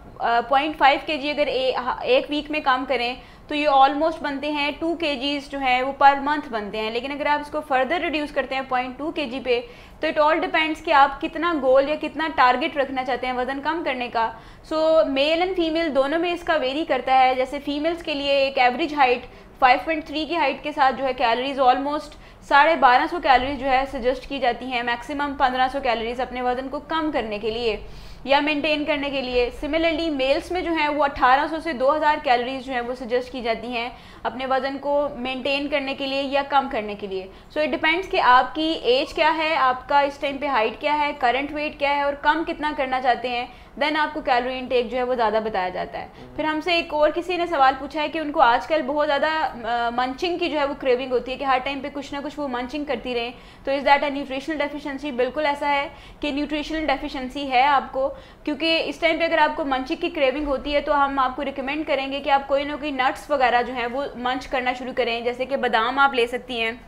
0.5 kg अगर एक वीक में काम करें तो ये ऑलमोस्ट बनते हैं 2 kgs जो है वो पर मंथ बनते हैं। लेकिन अगर आप इसको फर्दर रिड्यूस करते हैं 0.2 kg पे, तो इट ऑल डिपेंड्स कि आप कितना गोल या कितना टारगेट रखना चाहते हैं वज़न कम करने का। सो मेल एंड फीमेल दोनों में इसका वेरी करता है। जैसे फीमेल्स के लिए एक एवरेज हाइट 5.3 की हाइट के साथ जो है कैलोरीज ऑलमोस्ट 1250 कैलोरीज जो है सजेस्ट की जाती हैं, मैक्सिमम 1500 कैलोरीज अपने वज़न को कम करने के लिए या मेंटेन करने के लिए। सिमिलरली मेल्स में जो है वो 1800 से 2000 कैलोरीज जो है वो सजेस्ट की जाती हैं अपने वज़न को मेंटेन करने के लिए या कम करने के लिए। सो इट डिपेंड्स कि आपकी एज क्या है, आपका इस टाइम पे हाइट क्या है, करंट वेट क्या है, और कम कितना करना चाहते हैं, देन आपको कैलोरी इनटेक जो है वो ज़्यादा बताया जाता है। फिर हमसे एक और किसी ने सवाल पूछा है कि उनको आजकल बहुत ज़्यादा मंचिंग की जो है वो क्रेविंग होती है कि हर टाइम पे कुछ ना कुछ वो मंचिंग करती रहें, तो is that a nutritional deficiency? बिल्कुल ऐसा है कि न्यूट्रिशनल डेफिशिएंसी है आपको, क्योंकि इस टाइम पे अगर आपको मंचिंग की क्रेविंग होती है तो हम आपको रिकमेंड करेंगे कि आप कोई ना कोई नट्स वगैरह जो हैं वो मंच करना शुरू करें। जैसे कि बादाम आप ले सकती हैं,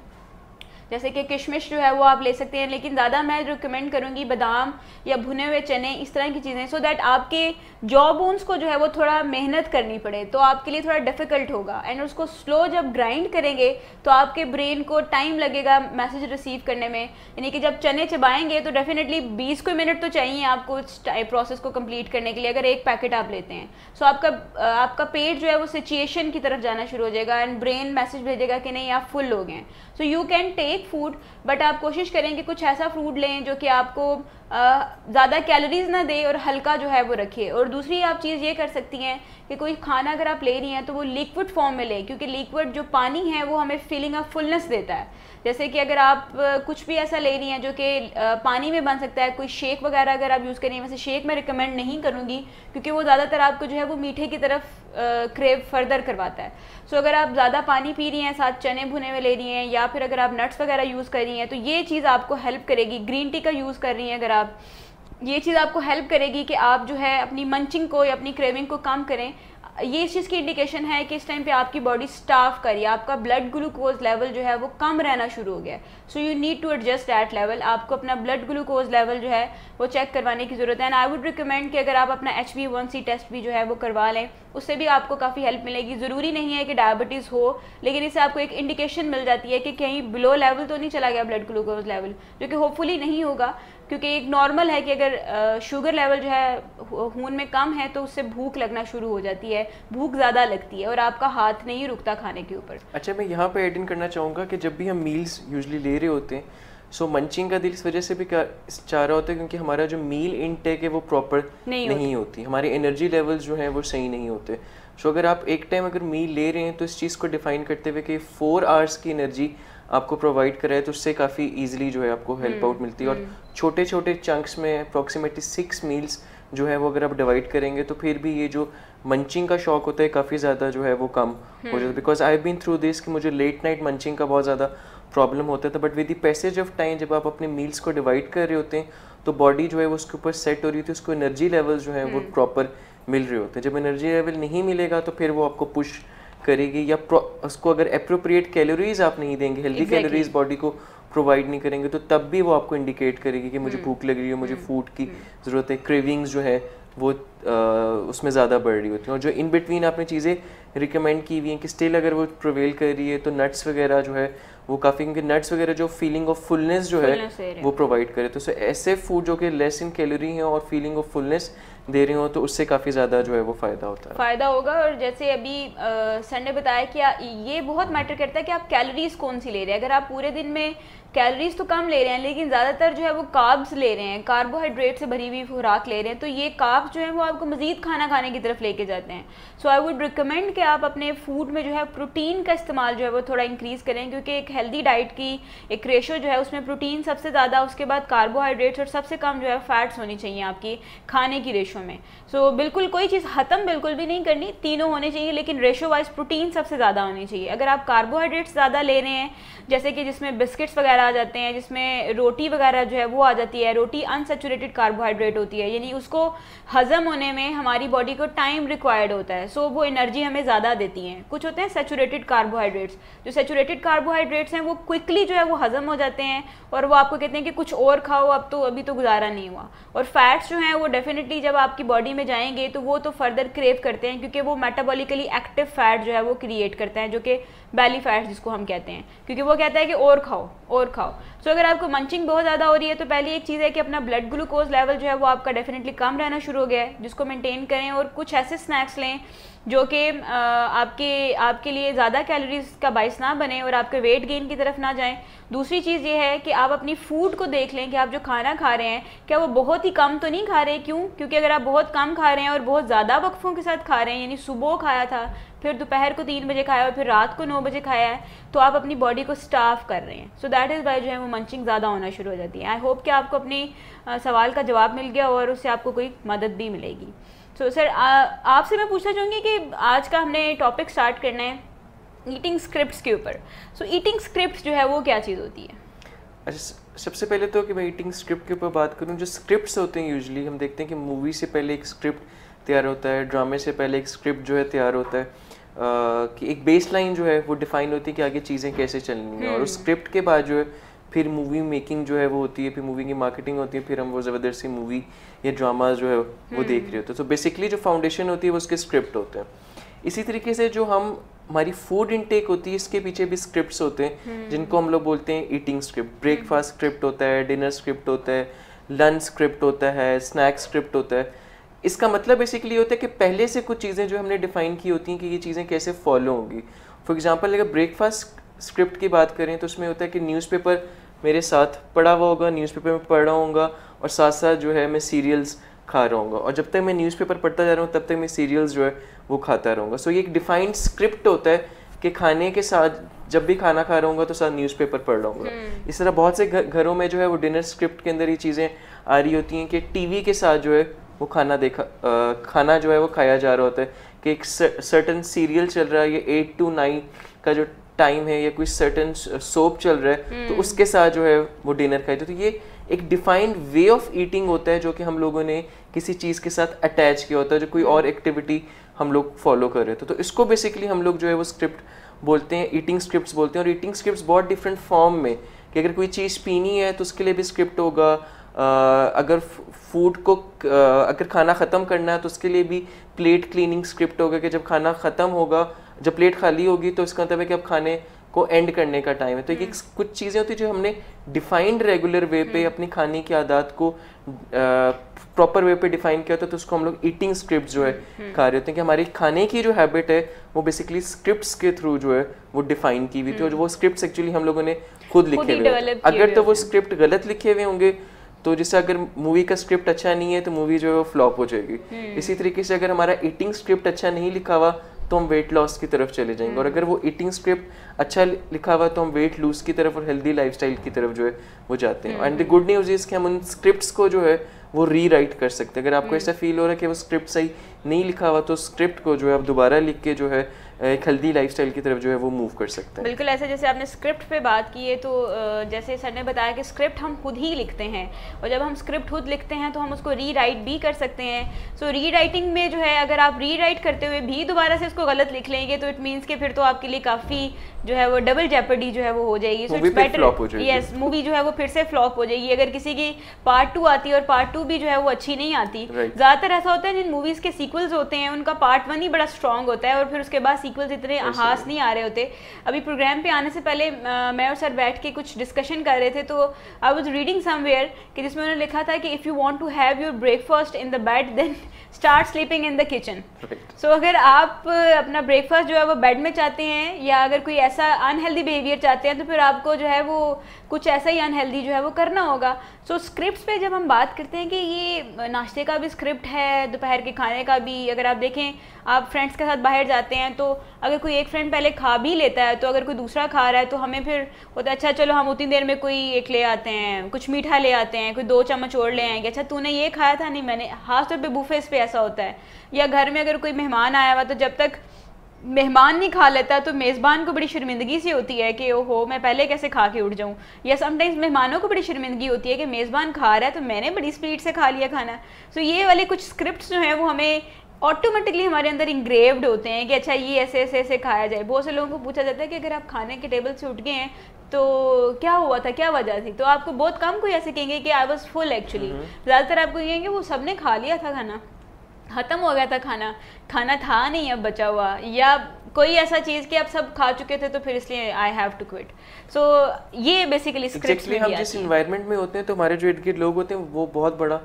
जैसे कि किशमिश जो है वो आप ले सकते हैं, लेकिन ज़्यादा मैं रिकमेंड करूँगी बादाम या भुने हुए चने, इस तरह की चीज़ें, सो दैट आपके जॉ बोन्स को जो है वो थोड़ा मेहनत करनी पड़े तो आपके लिए थोड़ा डिफ़िकल्ट होगा। एंड उसको स्लो जब ग्राइंड करेंगे तो आपके ब्रेन को टाइम लगेगा मैसेज रिसीव करने में, यानी कि जब चने चबाएंगे तो डेफिनेटली 20 मिनट तो चाहिए आपको इस प्रोसेस को कंप्लीट करने के लिए, अगर एक पैकेट आप लेते हैं। सो आपका पेट जो है वो सिचुएशन की तरफ जाना शुरू हो जाएगा एंड ब्रेन मैसेज भेजेगा कि नहीं आप फुल हो गए। So you can take food, but आप कोशिश करें कि कुछ ऐसा फूड लें जो कि आपको ज़्यादा कैलोरीज ना दे और हल्का जो है वो रखे। और दूसरी आप चीज़ ये कर सकती हैं कि कोई खाना अगर आप ले रही हैं तो वो लिक्विड फॉर्म में लें, क्योंकि लिक्विड जो पानी है वो हमें फीलिंग ऑफ फुलनेस देता है। जैसे कि अगर आप कुछ भी ऐसा ले रही हैं जो कि पानी में बन सकता है, कोई शेक वगैरह अगर आप यूज़ करें, वैसे शेक मैं रिकमेंड नहीं करूँगी क्योंकि वो ज़्यादातर आपको जो है वो मीठे की तरफ क्रेव फर्दर करवाता है। सो अगर आप ज़्यादा पानी पी रही हैं, साथ चने भुने हुए ले रही हैं, या फिर अगर आप नट्स वगैरह यूज़ कर रही हैं तो ये चीज़ आपको हेल्प करेगी। ग्रीन टी का यूज़ कर रही हैं अगर आप, ये चीज़ आपको हेल्प करेगी कि आप जो है अपनी मंचिंग को या अपनी क्रेविंग को कम करें। ये इस चीज़ की इंडिकेशन है कि इस टाइम पे आपकी बॉडी स्टाफ कर रही है, आपका ब्लड ग्लूकोज लेवल जो है वो कम रहना शुरू हो गया है। So you need to adjust that level. आपको अपना ब्लड ग्लूकोज लेवल जो है वो चेक करवाने की ज़रूरत है। एंड आई वुड रिकमेंड कि अगर आप अपना HbA1c टेस्ट भी जो है वो करवा लें, उससे भी आपको काफ़ी हेल्प मिलेगी। ज़रूरी नहीं है कि डायबिटीज़ हो, लेकिन इससे आपको एक इंडिकेशन मिल जाती है कि कहीं बिलो लेवल तो नहीं चला गया ब्लड ग्लूकोज लेवल, जो कि होपफुली नहीं होगा, क्योंकि एक नॉर्मल है कि अगर शुगर लेवल जो है खून में कम है तो उससे भूख लगना शुरू हो जाती है, भूख ज़्यादा लगती है और आपका हाथ नहीं रुकता खाने के ऊपर। अच्छा, मैं यहाँ पे एड इन करना चाहूँगा कि जब भी हम मील्स यूजुअली ले रहे होते हैं, सो मंचिंग का दिल इस वजह से भी चाह रहा होता है क्योंकि हमारा जो मील इनटेक है वो प्रॉपर नहीं होती, हमारे एनर्जी लेवल्स जो हैं वो सही नहीं होते। सो अगर आप एक टाइम अगर मील ले रहे हैं तो इस चीज़ को डिफाइन करते हुए कि 4 आवर्स की एनर्जी आपको प्रोवाइड कराए तो उससे काफ़ी ईजिली जो है आपको हेल्प आउट मिलती है। और छोटे छोटे चंक्स में अप्रॉक्सीमेटली 6 मील्स जो है वो अगर आप डिवाइड करेंगे तो फिर भी ये जो मंचिंग का शौक होता है काफ़ी ज़्यादा जो है वो कम हो जाता है। Because I have been through this कि मुझे लेट नाइट मंचिंग का बहुत ज़्यादा प्रॉब्लम होता था, but with the passage of time जब आप अपने मील्स को डिवाइड कर रहे होते हैं तो बॉडी जो है वो उसके ऊपर सेट हो रही थी, उसको एनर्जी लेवल जो है वो प्रॉपर मिल रहे होते हैं। जब एनर्जी लेवल नहीं मिलेगा तो फिर वो आपको पुश करेगी, या उसको अगर अप्रोप्रिएट कैलोरीज आप नहीं देंगे, हेल्दी कैलोरीज बॉडी को प्रोवाइड नहीं करेंगे, तो तब भी वो आपको इंडिकेट करेगी कि मुझे भूख लग रही है, मुझे फूड की ज़रूरत है, क्रेविंग्स जो है वो उसमें ज़्यादा बढ़ रही होती हैं। और जो इन बिटवीन आपने चीज़ें रिकमेंड की हुई हैं कि स्टिल अगर वो प्रोवेल कर रही है तो नट्स वगैरह जो है वो काफ़ी, क्योंकि नट्स वगैरह जो फीलिंग ऑफ फुलनेस जो है वो प्रोवाइड करे, तो ऐसे फूड जो कि लेस इन कैलोरी हैं और फीलिंग ऑफ फुलनेस दे रही हो तो उससे काफ़ी ज़्यादा जो है वो फ़ायदा होता है, फ़ायदा होगा। और जैसे अभी सर ने बताया कि ये बहुत मैटर करता है कि आप कैलोरीज कौन सी ले रहे हैं। अगर आप पूरे दिन में कैलोरीज तो कम ले रहे हैं लेकिन ज़्यादातर जो है वो कार्ब्स ले रहे हैं, कार्बोहाइड्रेट से भरी हुई खुराक ले रहे हैं, तो ये कार्ब्स जो है वो आपको मज़ीद खाना खाने की तरफ लेके जाते हैं। सो आई वुड रिकमेंड कि आप अपने फूड में जो है प्रोटीन का इस्तेमाल जो है वो थोड़ा इंक्रीज़ करें, क्योंकि एक हेल्दी डाइट की एक रेशो जो है उसमें प्रोटीन सबसे ज़्यादा, उसके बाद कार्बोहाइड्रेट्स और सबसे कम जो है फैट्स होनी चाहिए आपकी खाने की रेशो में। सो बिल्कुल कोई चीज़ ख़त्म बिल्कुल भी नहीं करनी, तीनों होने चाहिए, लेकिन रेशो वाइज प्रोटीन सबसे ज़्यादा होनी चाहिए। अगर आप कार्बोहाइड्रेट्स ज़्यादा ले रहे हैं, जैसे कि जिसमें बिस्किट्स वगैरह आ जाते हैं, जिसमें रोटी वगैरह जो है वो आ जाती है, रोटी अनसैचुरेटेड कार्बोहाइड्रेट होती है, यानी उसको हज़म होने में हमारी बॉडी को टाइम रिक्वायर्ड होता है, सो वो एनर्जी हमें ज़्यादा देती हैं। कुछ होते हैं सैचुरेटेड कार्बोहाइड्रेट्स, जो सैचुरेटेड कार्बोहाइड्रेट्स हैं वो क्विकली जो है वो हज़म हो जाते हैं और वो आपको कहते हैं कि कुछ और खाओ, अभी तो गुजारा नहीं हुआ। और फैट्स जो हैं वो डेफिनेटली जब आपकी बॉडी में जाएंगे तो वो तो फर्दर क्रेव करते हैं, क्योंकि वो मेटाबॉलिकली एक्टिव फैट जो है वो क्रिएट करते हैं, जो कि बैली फैट जिसको हम कहते हैं, क्योंकि वो कहता है कि और खाओ और खाओ। सो अगर आपको मंचिंग बहुत ज़्यादा हो रही है तो पहली एक चीज़ है कि अपना ब्लड ग्लूकोज लेवल जो है वो आपका डेफिनेटली कम रहना शुरू हो गया है, जिसको मेंटेन करें और कुछ ऐसे स्नैक्स लें जो कि आपके लिए ज़्यादा कैलोरीज का बाइस ना बने और आपके वेट गेन की तरफ ना जाएं। दूसरी चीज़ ये है कि आप अपनी फूड को देख लें कि आप जो खाना खा रहे हैं क्या वो बहुत ही कम तो नहीं खा रहे। क्यों? क्योंकि अगर आप बहुत कम खा रहे हैं और बहुत ज़्यादा वक्फों के साथ खा रहे हैं, यानी सुबह खाया था, फिर दोपहर को 3 बजे खाया और फिर रात को 9 बजे खाया है, तो आप अपनी बॉडी को स्टाफ कर रहे हैं। सो दैट इज़ वाई जो है वो मंचिंग ज़्यादा होना शुरू हो जाती है। आई होप कि आपको अपनी सवाल का जवाब मिल गया और उससे आपको कोई मदद भी मिलेगी। सो सर, आपसे मैं पूछना चाहूँगी कि आज का हमने टॉपिक स्टार्ट करना है ईटिंग स्क्रिप्ट्स के ऊपर। सो ईटिंग स्क्रिप्ट्स जो है वो क्या चीज़ होती है? अच्छा, सबसे पहले तो कि मैं ईटिंग स्क्रिप्ट के ऊपर बात करूँ, जो स्क्रिप्ट्स होते हैं यूजुअली हम देखते हैं कि मूवी से पहले एक स्क्रिप्ट तैयार होता है, ड्रामे से पहले एक स्क्रिप्ट जो है तैयार होता है, कि एक बेस लाइन जो है वो डिफाइन होती है कि आगे चीज़ें कैसे चलनी हैं, और उस स्क्रिप्ट के बाद जो है फिर मूवी मेकिंग जो है वो होती है, फिर मूवी की मार्केटिंग होती है, फिर हम वो ज़बरदस्ती मूवी या ड्रामा जो है वो देख रहे होते हैं। तो बेसिकली जो फाउंडेशन होती है वो उसके स्क्रिप्ट होते हैं। इसी तरीके से जो हमारी फूड इनटेक होती है, इसके पीछे भी स्क्रिप्ट्स होते हैं जिनको हम लोग बोलते हैं ईटिंग स्क्रिप्ट। ब्रेकफास्ट स्क्रिप्ट होता है, डिनर स्क्रिप्ट होता है, लंच स्क्रिप्ट होता है, स्नैक स्क्रिप्ट होता है। इसका मतलब बेसिकली होता है कि पहले से कुछ चीज़ें जो हमने डिफाइन की होती हैं कि ये चीज़ें कैसे फॉलो होंगी। फॉर एग्जांपल अगर ब्रेकफास्ट स्क्रिप्ट की बात करें तो उसमें होता है कि न्यूज़पेपर मेरे साथ पढ़ा हुआ होगा, न्यूज़पेपर में पढ़ रहा होऊंगा और साथ साथ जो है मैं सीरियल्स खा रहा हूँगा, और जब तक मैं न्यूज़पेपर पढ़ता जा रहा हूँ तब तक मैं सीरियल्स जो है वो खाता रहूँगा। सो ये एक डिफाइंड स्क्रिप्ट होता है कि खाने के साथ जब भी खाना खा रहा हूँगा तो साथ न्यूज़पेपर पढ़ रहा हूँगा। इस तरह बहुत से घरों में जो है वो डिनर स्क्रिप्ट के अंदर ये चीज़ें आ रही होती हैं कि टीवी के साथ जो है वो खाना जो है वो खाया जा रहा होता है, कि एक सर्टन सीरियल चल रहा है, ये 8 to 9 का जो टाइम है, या कोई सर्टन सोप चल रहा है तो उसके साथ जो है वो डिनर खाए। तो ये एक डिफाइंड वे ऑफ ईटिंग होता है जो कि हम लोगों ने किसी चीज़ के साथ अटैच किया होता है, जो कोई और एक्टिविटी हम लोग फॉलो कर रहे थे। तो इसको बेसिकली हम लोग जो है वो स्क्रिप्ट बोलते हैं, ईटिंग स्क्रिप्ट्स बोलते हैं। और ईटिंग स्क्रिप्ट्स बहुत डिफरेंट फॉर्म में, कि अगर कोई चीज़ पीनी है तो उसके लिए भी स्क्रिप्ट होगा, अगर फूड को अगर खाना ख़त्म करना है तो उसके लिए भी प्लेट क्लीनिंग स्क्रिप्ट होगा, कि जब खाना ख़त्म होगा, जब प्लेट खाली होगी तो इसका मतलब है कि अब खाने को एंड करने का टाइम है। तो ये कुछ चीज़ें होती हैं जो हमने डिफाइंड रेगुलर वे पे अपनी खाने की आदत को प्रॉपर वे पे डिफाइन किया होता है, तो उसको हम लोग ईटिंग स्क्रिप्ट जो है खा रहे होते हैं, कि हमारी खाने की जो हैबिट है वो बेसिकली स्क्रिप्ट्स के थ्रू जो है वो डिफाइन की हुई थी, और वो स्क्रिप्ट्स एक्चुअली हम लोगों ने खुद लिखे हुए। अगर तो वो स्क्रिप्ट गलत लिखे हुए होंगे तो जैसे अगर मूवी का स्क्रिप्ट अच्छा नहीं है तो मूवी जो है वो फ्लॉप हो जाएगी। इसी तरीके से अगर हमारा ईटिंग स्क्रिप्ट अच्छा नहीं लिखा हुआ तो हम वेट लॉस की तरफ चले जाएंगे, और अगर वो ईटिंग स्क्रिप्ट अच्छा लिखा हुआ तो हम वेट लूज की तरफ और हेल्दी लाइफस्टाइल की तरफ जो है वो जाते हैं। And the good news is कि हम उन स्क्रिप्ट्स को जो है वो रीराइट कर सकते हैं। अगर आपको ऐसा फील हो रहा है कि वो स्क्रिप्ट सही नहीं लिखा हुआ तो स्क्रिप्ट को जो है आप दोबारा लिख के जो है एक हेल्दी लाइफस्टाइल की तरफ जो है वो मूव कर सकते हैं। बिल्कुल ऐसे जैसे आपने स्क्रिप्ट पे बात की है, तो जैसे सर ने बताया कि स्क्रिप्ट हम खुद ही लिखते हैं, और जब हम स्क्रिप्ट खुद लिखते हैं तो हम उसको रीराइट भी कर सकते हैं। सो रीराइटिंग में जो है अगर आप रीराइट करते हुए भी दोबारा से उसको गलत लिख लेंगे तो इट मीन्स कि फिर तो आपके लिए काफ़ी जो है वो डबल जेपर्डी जो है वो हो जाएगी। So it's better, yes, movie जो है वो फिर से फ्लॉप हो जाएगी। अगर किसी की पार्ट 2 आती है और पार्ट 2 भी जो है वो अच्छी नहीं आती, ज़्यादातर ऐसा होता है जिन मूवीज़ के सीक्वल्स होते हैं उनका पार्ट 1 ही बड़ा स्ट्रॉन्ग होता है और फिर उसके बाद सीक्वल्स इतने खास नहीं आ रहे होते। अभी प्रोग्राम पे आने से पहले मैं और सर बैठ के कुछ डिस्कशन कर रहे थे, तो आई वाज रीडिंग समवेयर कि जिसमें उन्होंने लिखा था कि if you want to have your breakfast in the bed then start sleeping in the kitchen. So अगर आप अपना ब्रेकफास्ट जो है वो बेड में चाहते हैं, या अगर कोई ऐसा अनहेल्दी बिहेवियर चाहते हैं, तो फिर आपको जो है वो कुछ ऐसा ही अनहेल्दी जो है वो करना होगा। सो स्क्रिप्ट्स पे जब हम बात करते हैं कि ये नाश्ते का भी स्क्रिप्ट है, दोपहर के खाने का भी, अगर आप देखें आप फ्रेंड्स के साथ बाहर जाते हैं तो अगर कोई एक फ्रेंड पहले खा भी लेता है, तो अगर कोई दूसरा खा रहा है तो हमें फिर होता है अच्छा चलो हम उतनी देर में कोई एक ले आते हैं, कुछ मीठा ले आते हैं, कोई 2 चम्मच और ले आएंगे, अच्छा तूने ये खाया था नहीं मैंने। खास तौर पे बुफेस पे ऐसा होता है। या घर में अगर कोई मेहमान आया हुआ, तो जब तक मेहमान नहीं खा लेता तो मेज़बान को बड़ी शर्मिंदगी सी होती है कि ओहो मैं पहले कैसे खा के उठ जाऊँ। या समटाइम्स मेहमानों को बड़ी शर्मिंदगी होती है कि मेज़बान खा रहा है तो मैंने बड़ी स्पीड से खा लिया खाना। सो ये वाले कुछ स्क्रिप्ट्स जो हैं वो हमें ऑटोमेटिकली हमारे अंदर इंग्रेव्ड होते हैं कि अच्छा ये ऐसे ऐसे ऐसे खाया जाए। बहुत से लोगों को पूछा जाता है कि अगर आप खाने के टेबल से उठ गए हैं तो क्या हुआ था, क्या वजह थी, तो आपको बहुत कम कोई ऐसे कहेंगे कि आई वॉज फुल एक्चुअली। ज़्यादातर आपको कहेंगे वो सबने खा लिया था, खाना ख़त्म हो गया था, खाना था नहीं अब बचा हुआ, या कोई ऐसा चीज़ कि आप सब खा चुके थे तो फिर इसलिए आई हैव टू क्विट। सो ये बेसिकली स्क्रिप्ट्स में हम जिस इन्वायरमेंट में होते हैं तो हमारे जो इर्द गिर्द लोग होते हैं वो बहुत बड़ा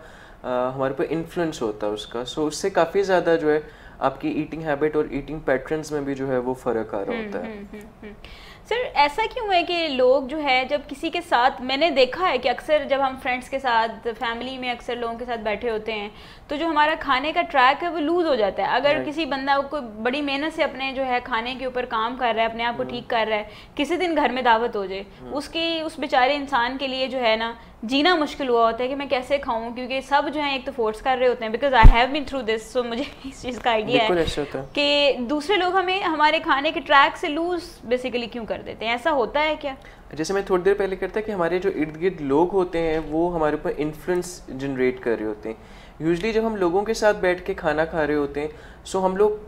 हमारे पर इन्फ्लुएंस होता है उसका। सो उससे काफ़ी ज़्यादा जो है आपकी ईटिंग हैबिट और ईटिंग पैटर्न्स में भी जो है वो फ़र्क आ रहा होता है। सर ऐसा क्यों है कि लोग जो है जब किसी के साथ, मैंने देखा है कि अक्सर जब हम फ्रेंड्स के साथ, फैमिली में अक्सर लोगों के साथ बैठे होते हैं तो जो हमारा खाने का ट्रैक है वो लूज़ हो जाता है। अगर किसी बंदा को बड़ी मेहनत से अपने जो है खाने के ऊपर काम कर रहा है, अपने आप को ठीक कर रहा है, किसी दिन घर में दावत हो जाए, उसकी उस बेचारे इंसान के लिए जो है ना जीना मुश्किल हुआ होता है कि मैं कैसे खाऊं, क्योंकि सब जो है एक तो फोर्स कर रहे होते हैं, because I have been through this. So मुझे इस चीज़ का आइडिया है कि दूसरे लोग हमें हमारे खाने के ट्रैक से लूज बेसिकली क्यों कर देते हैं, ऐसा होता है क्या? जैसे मैं थोड़ी देर पहले करता कि हमारे जो इर्द गिर्द लोग होते हैं वो हमारे ऊपर इन्फ्लुएंस जनरेट कर रहे होते हैं। यूजुअली जब हम लोगों के साथ बैठ के खाना खा रहे होते हैं, सो हम लोग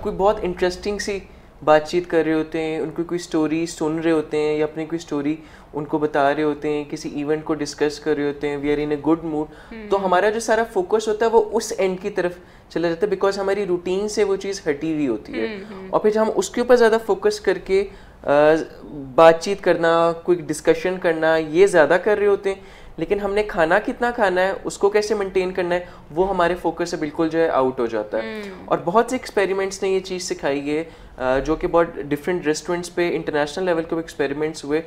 कोई बहुत इंटरेस्टिंग सी बातचीत कर रहे होते हैं, उनको कोई स्टोरी सुन रहे होते हैं या अपनी कोई स्टोरी उनको बता रहे होते हैं, किसी इवेंट को डिस्कस कर रहे होते हैं, we are in a good mood, तो हमारा जो सारा फोकस होता है वो उस एंड की तरफ चला जाता है, बिकॉज हमारी रूटीन से वो चीज़ हटी हुई होती है। और फिर हम उसके ऊपर ज़्यादा फोकस करके बातचीत करना, कोई डिस्कशन करना, ये ज़्यादा कर रहे होते हैं, लेकिन हमने खाना कितना खाना है, उसको कैसे मेंटेन करना है, वो हमारे फोकस से बिल्कुल जो है आउट हो जाता है। और बहुत से एक्सपेरिमेंट्स ने ये चीज़ सिखाई है जो कि बहुत डिफरेंट रेस्टोरेंट्स पे इंटरनेशनल लेवल के एक्सपेरिमेंट्स हुए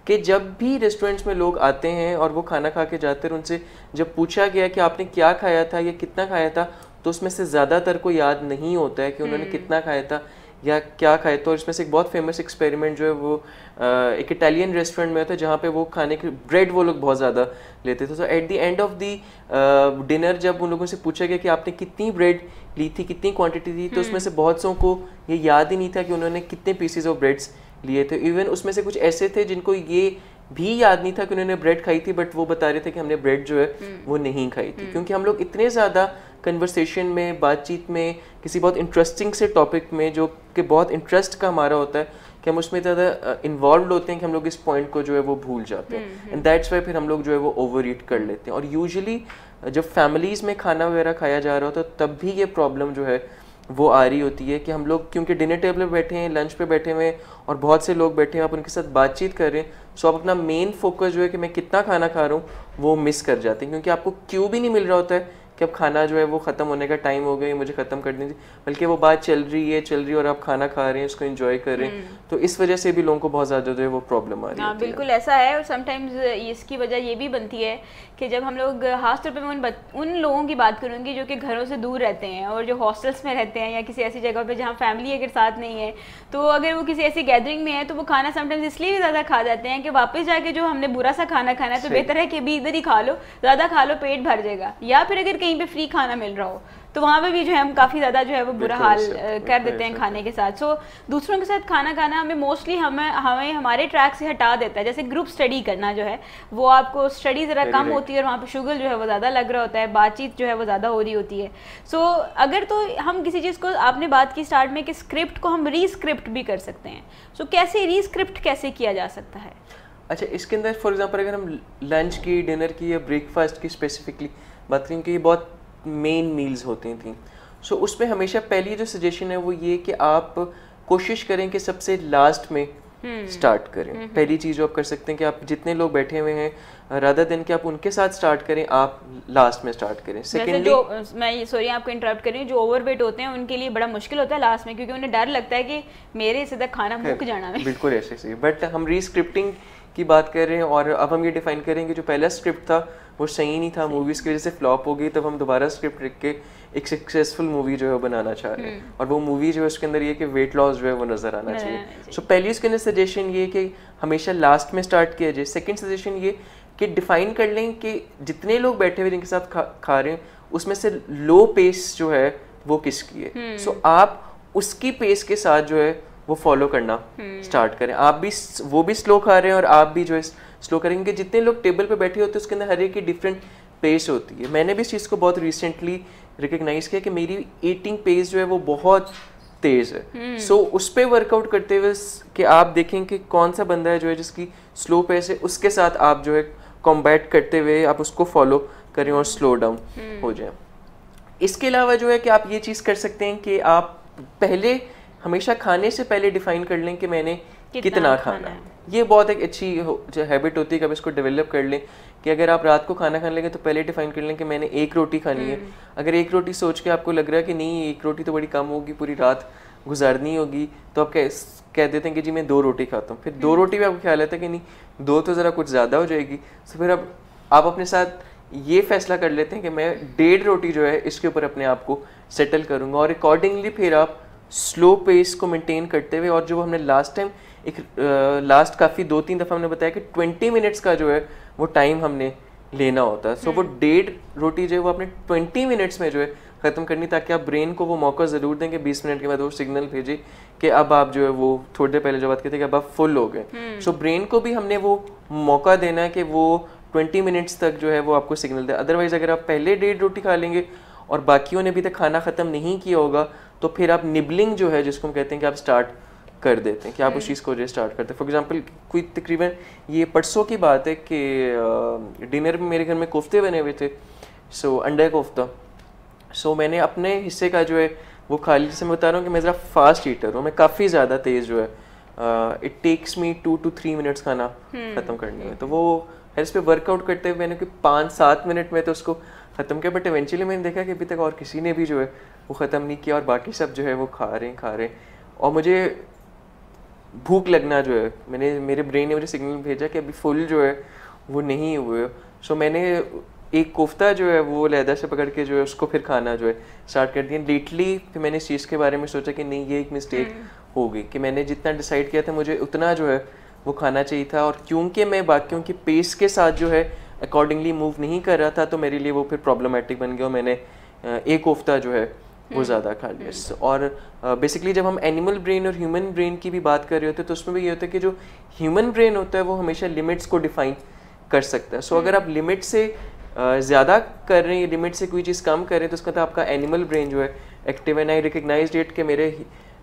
कि जब भी रेस्टोरेंट्स में लोग आते हैं और वो खाना खा के जाते हैं, उनसे जब पूछा गया कि आपने क्या खाया था या कितना खाया था, तो उसमें से ज़्यादातर को याद नहीं होता है कि उन्होंने कितना खाया था या क्या खाया। तो इसमें से एक बहुत फेमस एक्सपेरिमेंट जो है वो एक इटालियन रेस्टोरेंट में होता है जहाँ पे वो खाने के ब्रेड वो लोग बहुत ज़्यादा लेते थे। तो at the end of the dinner जब उन लोगों से पूछा गया कि आपने कितनी ब्रेड ली थी, कितनी क्वांटिटी थी, तो उसमें से बहुत सौ को ये याद ही नहीं था कि उन्होंने कितने पीसीज ऑफ ब्रेड्स लिए थे। इवन उसमें से कुछ ऐसे थे जिनको ये भी याद नहीं था कि उन्होंने ब्रेड खाई थी, बट वो बता रहे थे कि हमने ब्रेड जो है वो नहीं खाई थी, क्योंकि हम लोग इतने ज़्यादा कन्वर्सेशन में, बातचीत में, किसी बहुत इंटरेस्टिंग से टॉपिक में जो कि बहुत इंटरेस्ट का हमारा होता है कि हम उसमें ज़्यादा इन्वॉल्व होते हैं कि हम लोग इस पॉइंट को जो है वो भूल जाते हैं, एंड दैट्स वाई फिर हम लोग जो है वो ओवर ईट कर लेते हैं। और यूजुअली जब फैमिलीज़ में खाना वगैरह खाया जा रहा होता है तब भी ये प्रॉब्लम जो है वो आ रही होती है कि हम लोग क्योंकि डिनर टेबल पे बैठे हैं, लंच पे बैठे हुए हैं और बहुत से लोग बैठे हैं, आप उनके साथ बातचीत कर रहे हैं, सो आप अपना मेन फोकस जो है कि मैं कितना खाना खा रहा हूँ वो मिस कर जाते हैं, क्योंकि आपको क्यों भी नहीं मिल रहा होता है कि अब खाना जो है वो ख़त्म होने का टाइम हो गया, मुझे ख़त्म कर दीजिए, बल्कि वो बात चल रही है और आप खाना खा रहे हैं, उसको एंजॉय कर रहे हैं। तो इस वजह से भी लोगों को बहुत ज़्यादा जो है वो प्रॉब्लम आ रही है। हाँ बिल्कुल ऐसा है। और समटाइम्स इसकी वजह ये भी बनती है कि जब हम लोग खास तौर पे मैं उन लोगों की बात करूँगी जो कि घरों से दूर रहते हैं और जो हॉस्टल्स में रहते हैं या किसी ऐसी जगह पे जहाँ फैमिली अगर साथ नहीं है, तो अगर वो किसी ऐसी गैदरिंग में है तो वो खाना समटाइम्स इसलिए भी ज़्यादा खा जाते हैं कि वापस जाके जो हमने बुरा सा खाना खाना है तो बेहतर है कि अभी इधर ही खा लो, ज़्यादा खा लो, पेट भर जाएगा। या फिर अगर कहीं पर फ्री खाना मिल रहा हो तो वहाँ पे भी जो है हम काफ़ी ज़्यादा जो है वो बुरा हाल कर देते हैं खाने के साथ। सो दूसरों के साथ खाना खाना हमें मोस्टली हमें हमारे ट्रैक से हटा देता है। जैसे ग्रुप स्टडी करना जो है वो आपको स्टडी ज़रा कम होती है और वहाँ पे शुगर जो है वो ज़्यादा लग रहा होता है, बातचीत जो है वो ज़्यादा हो रही होती है। सो अगर तो हम किसी चीज़ को, आपने बात की स्टार्ट में कि स्क्रिप्ट को हम रीस्क्रिप्ट भी कर सकते हैं, सो कैसे रीस्क्रिप्ट कैसे किया जा सकता है? अच्छा, इसके अंदर फॉर एग्जांपल अगर हम लंच की, डिनर की या ब्रेकफास्ट की स्पेसिफिकली बात करें कि ये बहुत मेन मील्स होती थी, सो उसमें हमेशा पहली जो सजेशन है वो ये कि आप कोशिश करें कि सबसे लास्ट में स्टार्ट करें। पहली चीज़ जो आप कर सकते हैं कि आप जितने लोग बैठे हुए हैं रादर देन कि आप उनके साथ स्टार्ट करें, आप लास्ट में स्टार्ट करें। सेकेंडली जो मैं सॉरी आपको इंटरप्ट कर रही हूँ, जो ओवरवेट होते हैं उनके लिए बड़ा मुश्किल होता है लास्ट में, क्योंकि उन्हें डर लगता है कि मेरे से तक खाना मुक जाना है। बिल्कुल ऐसे ही, बट हम रीस्क्रिप्टिंग की बात कर रहे हैं और अब हम ये डिफाइन करेंगे जो पहला स्क्रिप्ट था वो सही नहीं था, मूवीज़ की वजह से फ्लॉप हो गई, तब हम दोबारा स्क्रिप्ट लिख के एक सक्सेसफुल मूवी जो है वो बनाना चाह रहे हैं। और वो मूवी जो है उसके अंदर ये कि वेट लॉस जो है वो नज़र आना चाहिए। सो पहली उसके अंदर सजेशन ये कि हमेशा लास्ट में स्टार्ट किया जाए। सेकेंड सजेशन ये कि डिफाइन कर लें कि जितने लोग बैठे हुए जिनके साथ खा रहे हैं उसमें से लो पेस जो है वो किसकी है। सो आप उसकी पेस के साथ जो है वो फॉलो करना स्टार्ट करें। आप भी वो भी स्लो खा रहे हैं और आप भी जो है स्लो करेंगे। जितने लोग टेबल पे बैठे होते हैं उसके अंदर हर एक की डिफरेंट पेस होती है। मैंने भी इस चीज़ को बहुत रिसेंटली रिकग्नाइज किया कि मेरी ईटिंग पेस जो है वो बहुत तेज़ है। सो उस पर वर्कआउट करते हुए कि आप देखें कि कौन सा बंदा है जो है जिसकी स्लो पेस है, उसके साथ आप जो है कॉम्बैट करते हुए आप उसको फॉलो करें और स्लो डाउन हो जाए। इसके अलावा जो है कि आप ये चीज़ कर सकते हैं कि आप पहले हमेशा खाने से पहले डिफाइन कर लें कि मैंने कितना खाना है। ये बहुत एक अच्छी जो हैबिट होती है कि आप इसको डेवलप कर लें कि अगर आप रात को खाना खाने लगे तो पहले डिफाइन कर लें कि मैंने 1 रोटी खानी है। अगर 1 रोटी सोच के आपको लग रहा है कि नहीं 1 रोटी तो बड़ी कम होगी, पूरी रात गुजारनी होगी, तो आप कह देते हैं कि जी मैं 2 रोटी खाता हूँ। फिर 2 रोटी भी आपको ख्याल आता है कि नहीं 2 तो ज़रा कुछ ज़्यादा हो जाएगी, तो फिर अब आप अपने साथ ये फैसला कर लेते हैं कि मैं 1.5 रोटी जो है इसके ऊपर अपने आप को सेटल करूँगा। और अकॉर्डिंगली फिर आप स्लो पेस को मेंटेन करते हुए, और जो हमने लास्ट टाइम एक लास्ट काफ़ी 2-3 दफ़ा हमने बताया कि 20 मिनट्स का जो है वो टाइम हमने लेना होता है। सो वो 1.5 रोटी जो है वो अपने 20 मिनट्स में जो है ख़त्म करनी, ताकि आप ब्रेन को वो मौका ज़रूर दें कि 20 मिनट के बाद वो सिग्नल भेजे कि अब आप जो है वो थोड़ी देर पहले जो बात कहते हैं कि अब आप फुल हो गए। सो ब्रेन को भी हमने वो मौका देना है कि वो 20 मिनट्स तक जो है वो आपको सिग्नल दे। अदरवाइज़ अगर आप पहले 1.5 रोटी खा लेंगे और बाकियों ने अभी तक खाना ख़त्म नहीं किया होगा तो फिर आप निबलिंग जो है जिसको हम कहते हैं कि आप स्टार्ट कर देते हैं कि आप उस चीज़ को जो स्टार्ट करते हैं। फॉर एग्जांपल कोई तकरीबन ये परसों की बात है कि डिनर में मेरे घर में कोफ्ते बने हुए थे, सो अंडा कोफ्ता। सो मैंने अपने हिस्से का जो है वो खा लिया। जैसे मैं बता रहा हूँ कि मैं ज़रा फास्ट ईटर हूँ, मैं काफ़ी ज़्यादा तेज़ जो है it takes me 2 to 3 minutes खाना ख़त्म करने में। तो वो इस पर वर्कआउट करते हुए मैंने 5-7 मिनट में तो उसको ख़त्म किया, बट इवेंचुअली मैंने देखा कि अभी तक और किसी ने भी जो है वो ख़त्म नहीं किया और बाकी सब जो है वो खा रहे हैं। और मुझे भूख लगना जो है मेरे ब्रेन ने मुझे सिग्नल भेजा कि अभी फुल जो है वो नहीं हुए। सो मैंने एक कोफ्ता जो है वो लहदा से पकड़ के जो है उसको फिर खाना जो है स्टार्ट कर दिया। लेटली फिर मैंने इस चीज़ के बारे में सोचा कि नहीं ये एक मिस्टेक हो गई कि मैंने जितना डिसाइड किया था मुझे उतना जो है वो खाना चाहिए था, और क्योंकि मैं बाकियों की पेस के साथ जो है अकॉर्डिंगली मूव नहीं कर रहा था तो मेरे लिए वो फिर प्रॉब्लमेटिक बन गया और मैंने एक कोफ्ता जो है वो ज़्यादा खा लिया। और बेसिकली जब हम एनिमल ब्रेन और ह्यूमन ब्रेन की भी बात कर रहे होते हैं तो उसमें भी ये होता है कि जो ह्यूमन ब्रेन होता है वो हमेशा लिमिट्स को डिफाइन कर सकता है। सो अगर आप लिमिट से ज़्यादा कर रहे हैं, लिमिट से कोई चीज़ कम कर रहे हैं तो उसका तो आपका एनिमल ब्रेन जो है एक्टिव है। आई रिकग्नाइज इट कि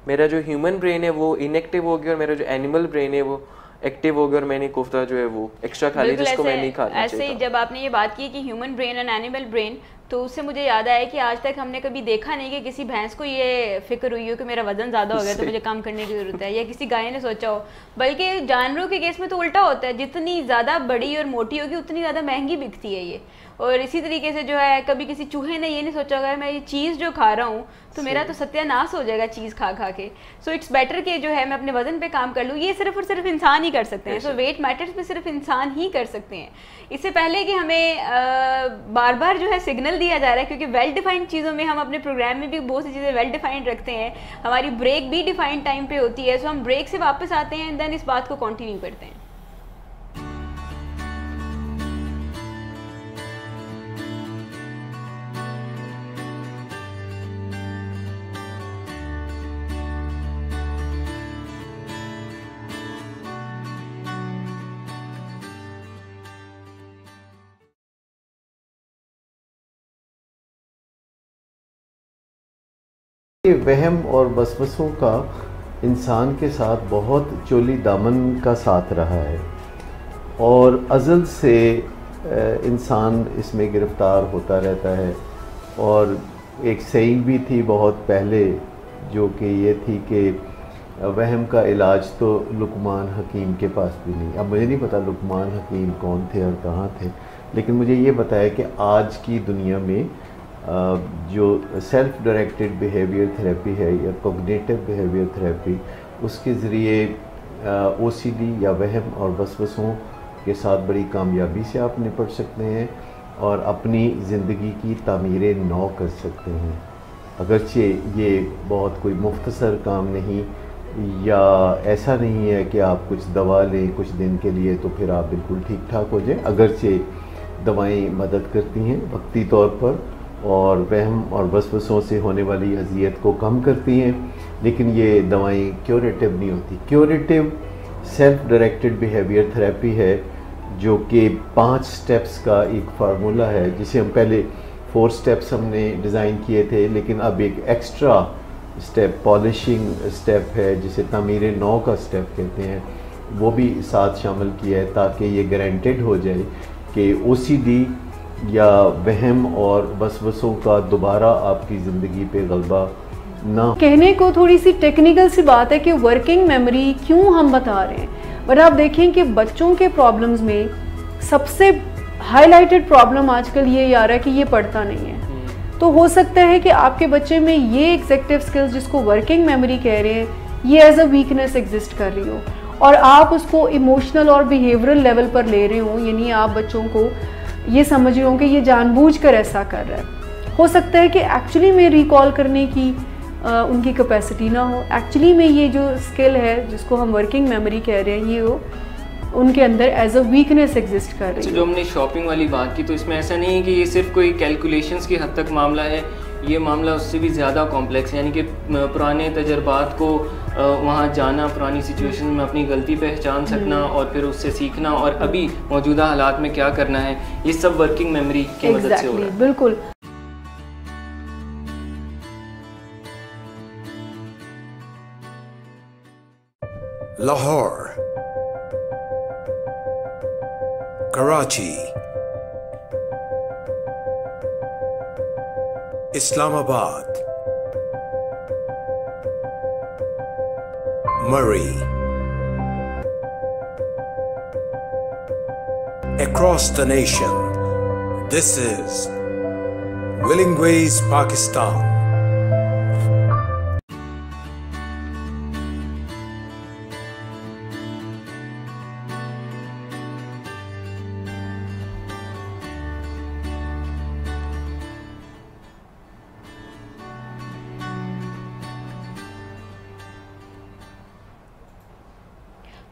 मेरा जो ह्यूमन ब्रेन है वो इनएक्टिव हो गया और मेरा जो एनिमल ब्रेन है वो एक्टिव हो गया और मैंने कोफ्ता जो है वो एक्स्ट्रा खा लिया जिसको मैं नहीं खाना चाहिए। ऐसे ही जब आपने ये बात की कि human brain and animal brain, तो उससे मुझे याद आया कि आज तक हमने कभी देखा नहीं कि किसी भैंस को ये फिक्र हुई हो कि मेरा वजन ज़्यादा हो गया तो मुझे कम करने की ज़रूरत है, या किसी गाय ने सोचा हो। बल्कि जानवरों के केस में तो उल्टा होता है, जितनी ज़्यादा बड़ी और मोटी होगी उतनी ज़्यादा महंगी बिकती है ये। और इसी तरीके से जो है कभी किसी चूहे ने ये नहीं सोचा होगा मैं ये चीज़ जो खा रहा हूँ तो मेरा तो सत्यानाश हो जाएगा चीज़ खा खा के। सो इट्स बेटर कि जो है मैं अपने वजन पे काम कर लूँ। ये सिर्फ और सिर्फ इंसान ही कर सकते हैं। सो वेट मैटर्स पे सिर्फ इंसान ही कर सकते हैं। इससे पहले कि हमें बार बार जो है सिग्नल दिया जा रहा है, क्योंकि वेल डिफाइंड चीज़ों में हम अपने प्रोग्राम में भी बहुत सी चीज़ें वेल डिफाइंड रखते हैं, हमारी ब्रेक भी डिफाइंड टाइम पे होती है। सो हम ब्रेक से वापस आते हैं एंड देन इस बात को कंटिन्यू करते हैं। ये वहम और वसवसों का इंसान के साथ बहुत चोली दामन का साथ रहा है और अज़ल से इंसान इसमें गिरफ़्तार होता रहता है। और एक सेइंग भी थी बहुत पहले जो कि ये थी कि वहम का इलाज तो लुकमान हकीम के पास भी नहीं। अब मुझे नहीं पता लुकमान हकीम कौन थे और कहाँ थे, लेकिन मुझे ये बताया कि आज की दुनिया में जो सेल्फ डायरेक्टेड बिहेवियर थेरेपी है या कॉग्निटिव बिहेवियर थेरेपी, उसके ज़रिए OCD या वहम और वसवसों के साथ बड़ी कामयाबी से आप निपट सकते हैं और अपनी ज़िंदगी की तामीर नौ कर सकते हैं। अगरचे ये बहुत कोई मुख्तसर काम नहीं, या ऐसा नहीं है कि आप कुछ दवा लें कुछ दिन के लिए तो फिर आप बिल्कुल ठीक ठाक हो जाए। अगरचे दवाएं मदद करती हैं वक्ती तौर पर और वहम और वसवसों से होने वाली अजियत को कम करती हैं, लेकिन ये दवाएं क्योरेटिव नहीं होती। Curative self directed behaviour therapy है, जो कि 5 स्टेप्स का एक फार्मूला है, जिसे हम पहले 4 स्टेप्स हमने डिज़ाइन किए थे, लेकिन अब एक एक्स्ट्रा स्टेप पॉलिशिंग स्टेप है जिसे तामीर नौ का स्टेप कहते हैं, वो भी साथ शामिल किया है ताकि ये गारंटेड हो जाए कि OCD या वहम और वसवसों का दोबारा आपकी ज़िंदगी पे गलबा ना। कहने को थोड़ी सी टेक्निकल सी बात है कि वर्किंग मेमोरी क्यों हम बता रहे हैं, बट आप देखें कि बच्चों के प्रॉब्लम्स में सबसे हाईलाइटेड प्रॉब्लम आजकल ये आ रहा है कि ये पढ़ता नहीं है। तो हो सकता है कि आपके बच्चे में ये एग्जीक्यूटिव स्किल्स जिसको वर्किंग मेमोरी कह रहे हैं, ये एज अ वीकनेस एग्जिस्ट कर रही हो और आप उसको इमोशनल और बिहेवियरल लेवल पर ले रहे हो, यानी आप बच्चों को ये समझ रहे हो कि ये जानबूझकर ऐसा कर रहा है। हो सकता है कि एक्चुअली में रिकॉल करने की उनकी कैपेसिटी ना हो, एक्चुअली में ये जो स्किल है जिसको हम वर्किंग मेमोरी कह रहे हैं, ये हो उनके अंदर एज अ वीकनेस एग्जिस्ट कर रही है। जो हमने शॉपिंग वाली बात की, तो इसमें ऐसा नहीं है कि ये सिर्फ कोई कैलकुलेशंस की हद तक मामला है, ये मामला उससे भी ज़्यादा कॉम्प्लेक्स है। यानी कि पुराने तजर्बात को वहाँ जाना, पुरानी सिचुएशन में अपनी गलती पहचान सकना और फिर उससे सीखना और अभी मौजूदा हालात में क्या करना है, ये सब वर्किंग मेमोरी की मदद से हो रहा है। बिल्कुल। Lahore, Karachi, Islamabad, Murray. Across the nation, this is Willing Ways, Pakistan.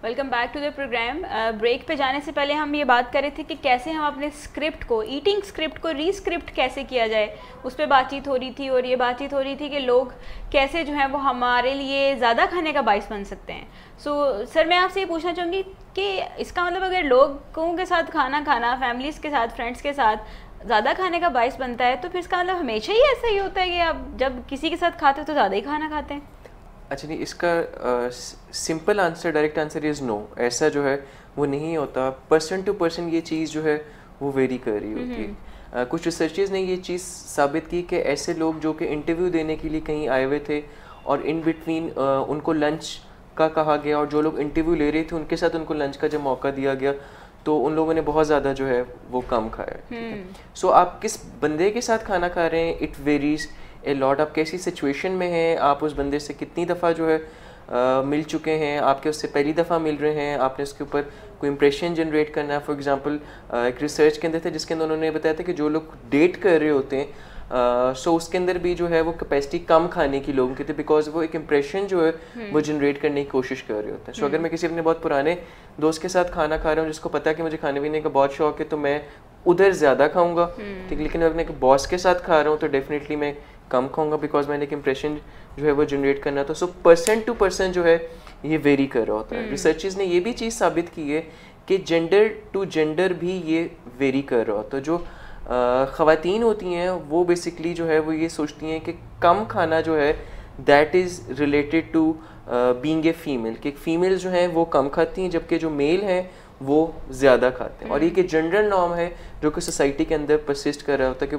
Welcome back to the programme. Break पे जाने से पहले हम ये बात कर रहे थे कि कैसे हम अपने स्क्रिप्ट को, ईटिंग स्क्रिप्ट को रीस्क्रिप्ट कैसे किया जाए, उस पर बातचीत हो रही थी। और ये बातचीत हो रही थी कि लोग कैसे जो है वो हमारे लिए ज़्यादा खाने का बाइस बन सकते हैं। सर मैं आपसे ये पूछना चाहूँगी कि इसका मतलब अगर लोगों के साथ खाना फैमिलीज़ के साथ, फ्रेंड्स के साथ ज़्यादा खाने का बाइस बनता है, तो फिर इसका मतलब हमेशा ही ऐसा ही होता है कि आप जब किसी के साथ खाते हो तो ज़्यादा ही खाना खाते हैं? अच्छा नहीं, इसका simple answer, direct answer is no. ऐसा जो है वो नहीं होता। पर्सन टू पर्सन ये चीज़ जो है वो वेरी कर रही होती है। कुछ रिसर्चर्स ने ये चीज़ साबित की कि ऐसे लोग जो कि इंटरव्यू देने के लिए कहीं आए हुए थे और इन बिटवीन उनको लंच का कहा गया, और जो लोग इंटरव्यू ले रहे थे उनके साथ उनको लंच का जब मौका दिया गया तो उन लोगों ने बहुत ज़्यादा जो है वो कम खाया। सो आप किस बंदे के साथ खाना खा रहे हैं, इट वेरीज ए लॉट। आप कैसी सिचुएशन में हैं, आप उस बंदे से कितनी दफ़ा जो है मिल चुके हैं, आपके उससे पहली दफ़ा मिल रहे हैं, आपने उसके ऊपर कोई इंप्रेशन जनरेट करना है। फॉर एग्जांपल एक रिसर्च के अंदर था जिसके अंदर उन्होंने बताया था कि जो लोग डेट कर रहे होते हैं सो उसके अंदर भी जो है वो कैपेसिटी कम खाने की लोगों की थी, बिकॉज वो एक इम्प्रेशन जो है वो जनरेट करने की कोशिश कर रहे होते हैं। सो अगर मैं किसी अपने बहुत पुराने दोस्त के साथ खाना खा रहा हूँ जिसको पता है कि मुझे खाने पीने का बहुत शौक है, तो मैं उधर ज़्यादा खाऊंगा, ठीक। लेकिन अगर मैं बॉस के साथ खा रहा हूँ तो डेफिनेटली मैं कम खाऊंगा, बिकॉज मैंने एक इम्प्रेशन जो है वो जनरेट करना था। सो पर्सन टू पर्सन जो है ये वेरी कर रहा होता है। रिसर्चर्स ने ये भी चीज़ साबित की है कि जेंडर टू जेंडर भी ये वेरी कर रहा होता है। जो ख़वातीन होती हैं वो बेसिकली जो है वो ये सोचती हैं कि कम खाना जो है that is related to being a female, कि फीमेल जो हैं वो कम खाती हैं, जबकि जो मेल हैं वो ज़्यादा खाते हैं। और ये कि जनरल नॉर्म है जो कि सोसाइटी के अंदर परसिस्ट कर रहा होता है कि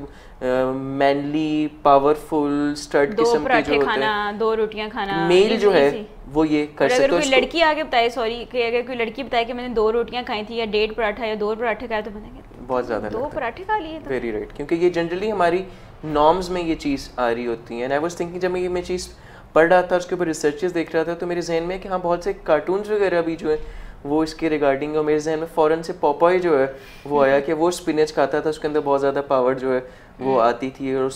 मैनली पावरफुल स्टड किस्म के जो होते हैं, 2 रोटियां खाना, मेल जो है वो ये कर सकते। अगर कोई लड़की आके बताए कि अगर कोई लड़की बताए कि मैंने 2 रोटियां खाई थी या 1.5 पराठा या 2 पराठे खाए, तो मैंने बहुत ज़्यादा 2 पराठे खा लिए। वेरी राइट, क्योंकि ये जनरली हमारी नॉर्म्स में ये चीज़ आ रही होती है। एंड आई वाज थिंकिंग, जब मैं चीज़ पढ़ रहा था, उसके ऊपर रिसर्चेस देख रहा था, तो मेरे जहन में कि हाँ बहुत से कार्टून्स वगैरह भी जो है वो इसके रिगार्डिंग, और मेरे जहन में फ़ौरन से पॉपॉय जो है वो आया कि वो स्पिनच खाता था, उसके अंदर बहुत ज़्यादा पावर जो है वो आती थी, और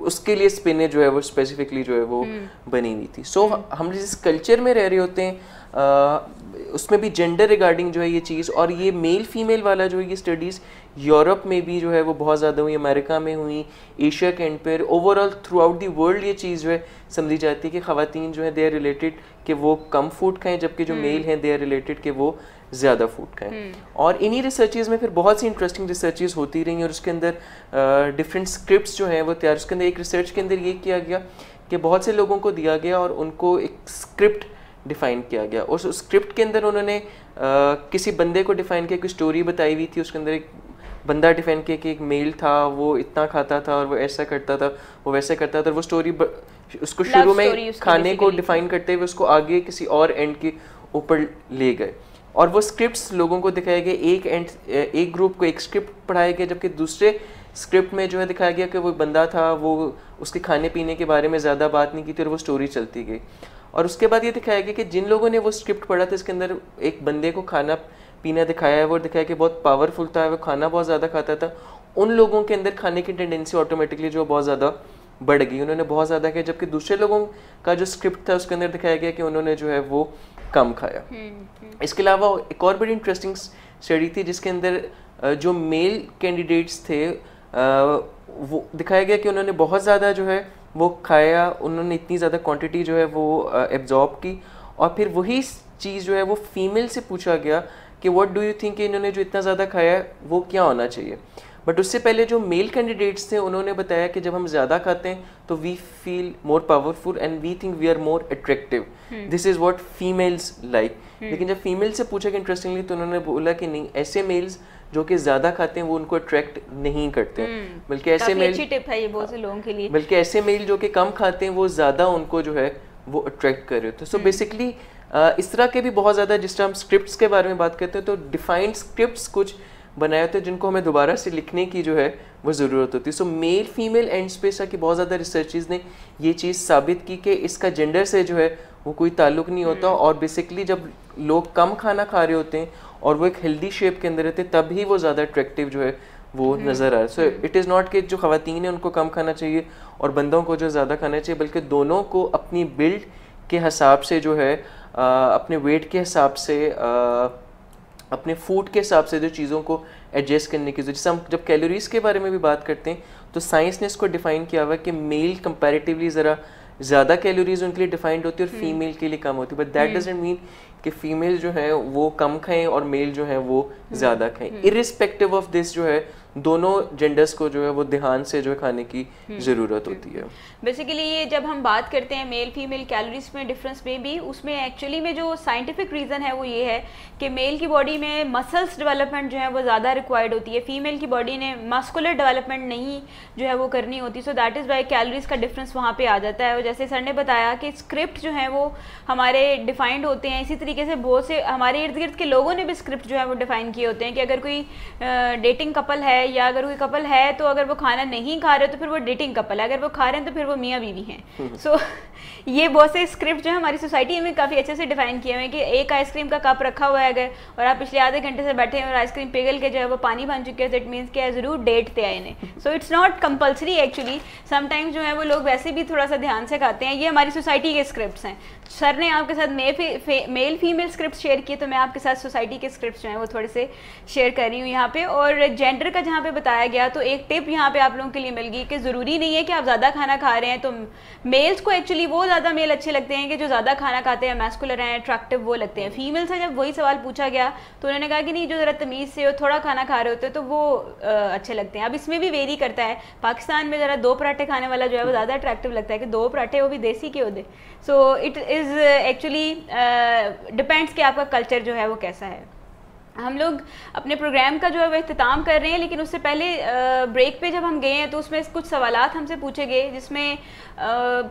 उसके लिए स्पिनच जो है वो स्पेसिफिकली जो है वो बनी हुई थी। सो हम जिस कल्चर में रह रहे होते हैं उसमें भी जेंडर रिगार्डिंग जो है ये चीज़, और ये मेल फीमेल वाला जो है ये स्टडीज़ यूरोप में भी जो है वो बहुत ज़्यादा हुई, अमेरिका में हुई, एशिया के एंड पर, overall through out the world ये चीज़ जो है समझी जाती है कि ख़वातीन जो है दे आर रिलेटेड कि वो कम फूड खाएं, जबकि जो मेल हैं दे आर रिलेटेड कि वो ज़्यादा फूड खाएं। और इन्हीं रिसर्चेज़ में फिर बहुत सी इंटरेस्टिंग रिसर्चेज़ होती रही, और उसके अंदर डिफरेंट स्क्रिप्ट्स जो हैं वो तैयार, उसके अंदर एक रिसर्च के अंदर ये किया गया कि बहुत से लोगों को दिया गया और उनको एक स्क्रिप्ट डिफ़ाइन किया गया। उस स्क्रिप्ट के अंदर उन्होंने किसी बंदे को डिफ़ाइन किया, कोई स्टोरी बताई हुई थी, उसके अंदर एक बंदा डिफाइन किया कि एक मेल था, वो इतना खाता था और वो ऐसा करता था, वो वैसे करता था। वो स्टोरी उसको शुरू में खाने को डिफाइन करते हुए उसको आगे किसी और एंड के ऊपर ले गए, और वो स्क्रिप्ट्स लोगों को दिखाए गए। एक ग्रुप को एक स्क्रिप्ट पढ़ाया गया, जबकि दूसरे स्क्रिप्ट में जो है दिखाया गया कि वो बंदा था, वो उसके खाने पीने के बारे में ज़्यादा बात नहीं की थी और वो स्टोरी चलती गई। और उसके बाद ये दिखाया गया कि जिन लोगों ने वो स्क्रिप्ट पढ़ा था, इसके अंदर एक बंदे को खाना पीना दिखाया है, वो दिखाया कि बहुत पावरफुल था, वो खाना बहुत ज़्यादा खाता था, उन लोगों के अंदर खाने की टेंडेंसी ऑटोमेटिकली जो बहुत ज़्यादा बढ़ गई, उन्होंने बहुत ज़्यादा किया। जबकि दूसरे लोगों का जो स्क्रिप्ट था उसके अंदर दिखाया गया कि उन्होंने जो है वो कम खाया। इसके अलावा एक और बड़ी इंटरेस्टिंग स्टडी थी जिसके अंदर जो मेल कैंडिडेट्स थे वो दिखाया गया कि उन्होंने बहुत ज़्यादा जो है वो खाया, उन्होंने इतनी ज़्यादा क्वांटिटी जो है वो एब्जॉर्ब की, और फिर वही चीज़ जो है वो फीमेल से पूछा गया कि व्हाट डू यू थिंक, इन्होंने जो इतना ज़्यादा खाया है वो क्या होना चाहिए। बट उससे पहले जो मेल कैंडिडेट्स थे उन्होंने बताया कि जब हम ज़्यादा खाते हैं तो we feel more powerful and we think we are more attractive, this is what females like. लेकिन जब फीमेल से पूछा कि इंटरेस्टिंगली, तो उन्होंने बोला कि नहीं, ऐसे मेल्स जो कि ज़्यादा खाते हैं वो उनको अट्रैक्ट नहीं करते, बल्कि ऐसे मेल, अच्छी टिप है ये बहुत से लोगों के लिए, बल्कि ऐसे मेल जो कि कम खाते हैं वो ज़्यादा उनको जो है वो अट्रैक्ट कर रहे होते हैं। सो बेसिकली इस तरह के भी बहुत ज़्यादा, जिस तरह हम स्क्रिप्ट्स के बारे में बात करते हैं, तो डिफाइंड स्क्रिप्ट्स कुछ बनाए होते हैं जिनको हमें दोबारा से लिखने की जो है वो ज़रूरत होती है। सो मेल फीमेल एंड स्पेस की बहुत ज़्यादा रिसर्चेस ने ये चीज़ साबित की कि इसका जेंडर से जो है वो कोई ताल्लुक़ नहीं होता, और बेसिकली जब लोग कम खाना खा रहे होते हैं और वो एक हेल्दी शेप के अंदर रहते हैं, तभी वो ज़्यादा अट्रैक्टिव जो है वो नज़र आ रहा है। सो इट इज़ नॉट कि जो ख़वातीन हैं उनको कम खाना चाहिए और बंदों को जो ज़्यादा खाना चाहिए, बल्कि दोनों को अपनी बिल्ड के हिसाब से जो है अपने वेट के हिसाब से, अपने फूड के हिसाब से जो चीज़ों को एडजस्ट करने की, जैसे हम जब कैलोरीज़ के बारे में भी बात करते हैं तो साइंस ने इसको डिफ़ाइन किया हुआ है कि मेल कंपैरेटिवली ज़रा ज़्यादा कैलोरीज उनके लिए डिफाइंड होती है और फीमेल के लिए कम होती है, बट दैट डजंट मीन कि फीमेल जो है वो कम खाएं और मेल जो है वो ज़्यादा खाएं। इरिस्पेक्टिव ऑफ दिस जो है दोनों जेंडर्स को जो है वो ध्यान से जो है खाने की ज़रूरत होती है। बेसिकली ये जब हम बात करते हैं मेल फीमेल कैलोरीज में डिफरेंस में भी, उसमें एक्चुअली में जो साइंटिफिक रीज़न है वो ये है कि मेल की बॉडी में मसल्स डेवलपमेंट जो है वो ज़्यादा रिक्वायर्ड होती है, फीमेल की बॉडी ने मस्कुलर डेवलपमेंट नहीं जो है वो करनी होती, so that is why calories का डिफरेंस वहाँ पे आ जाता है। और जैसे सर ने बताया कि स्क्रिप्ट जो है वो हमारे डिफाइंड होते हैं, इसी तरीके से बहुत से हमारे इर्द गिर्द के लोगों ने भी स्क्रिप्ट जो है वो डिफाइन किए होते हैं कि अगर कोई डेटिंग कपल है या अगर कोई कपल है तो अगर वो खाना नहीं खा रहे तो फिर वो डेटिंग कपल है, अगर वो खा रहे हैं तो फिर वो मियाँ बीवी हैं। सो ये बहुत से स्क्रिप्ट जो है हमारी सोसाइटी में काफ़ी अच्छे से डिफाइन किए हुए हैं कि एक आइसक्रीम का कप रखा हुआ है अगर और आप पिछले आधे घंटे से बैठे हैं और आइसक्रीम पिघल के जो है वो पानी बन चुके हैं, दैट मीन्स कि ज़रूर डेट थे आए ने। So it's not compulsory actually, sometimes जो है वो लोग वैसे भी थोड़ा सा ध्यान से खाते हैं। ये हमारी सोसाइटी के स्क्रिप्ट्स हैं। सर ने आपके साथ मेल फीमेल स्क्रिप्ट शेयर किए, तो मैं आपके साथ सोसाइटी के स्क्रिप्ट्स जो हैं वो थोड़े से शेयर कर रही हूँ यहाँ पे। और जेंडर का जहाँ पे बताया गया तो एक टिप यहाँ पे आप लोगों के लिए मिल गई कि ज़रूरी नहीं है कि आप ज़्यादा खाना खा रहे हैं तो मेल्स को एक्चुअली वो ज़्यादा मेल अच्छे लगते हैं कि जो ज़्यादा खाना खाते हैं, मैस्कुलर हैं, अट्रैक्टिव वो लगते हैं। फीमेल से जब वही सवाल पूछा गया तो उन्होंने कहा कि नहीं, जो ज़रा तमीज़ से थोड़ा खाना खा रहे होते हैं तो वो अच्छे लगते हैं। अब इसमें भी वेरी करता है, पाकिस्तान में ज़रा 2 पराठे खाने वाला जो है वो ज़्यादा अट्रैक्टिव लगता है कि 2 पराठे वो भी देसी के होते। So it is actually depends कि आपका कल्चर जो है वो कैसा है। हम लोग अपने प्रोग्राम का जो है वो इख्तिताम कर रहे हैं, लेकिन उससे पहले ब्रेक पे जब हम गए हैं तो उसमें कुछ सवालात हमसे पूछे गए, जिसमें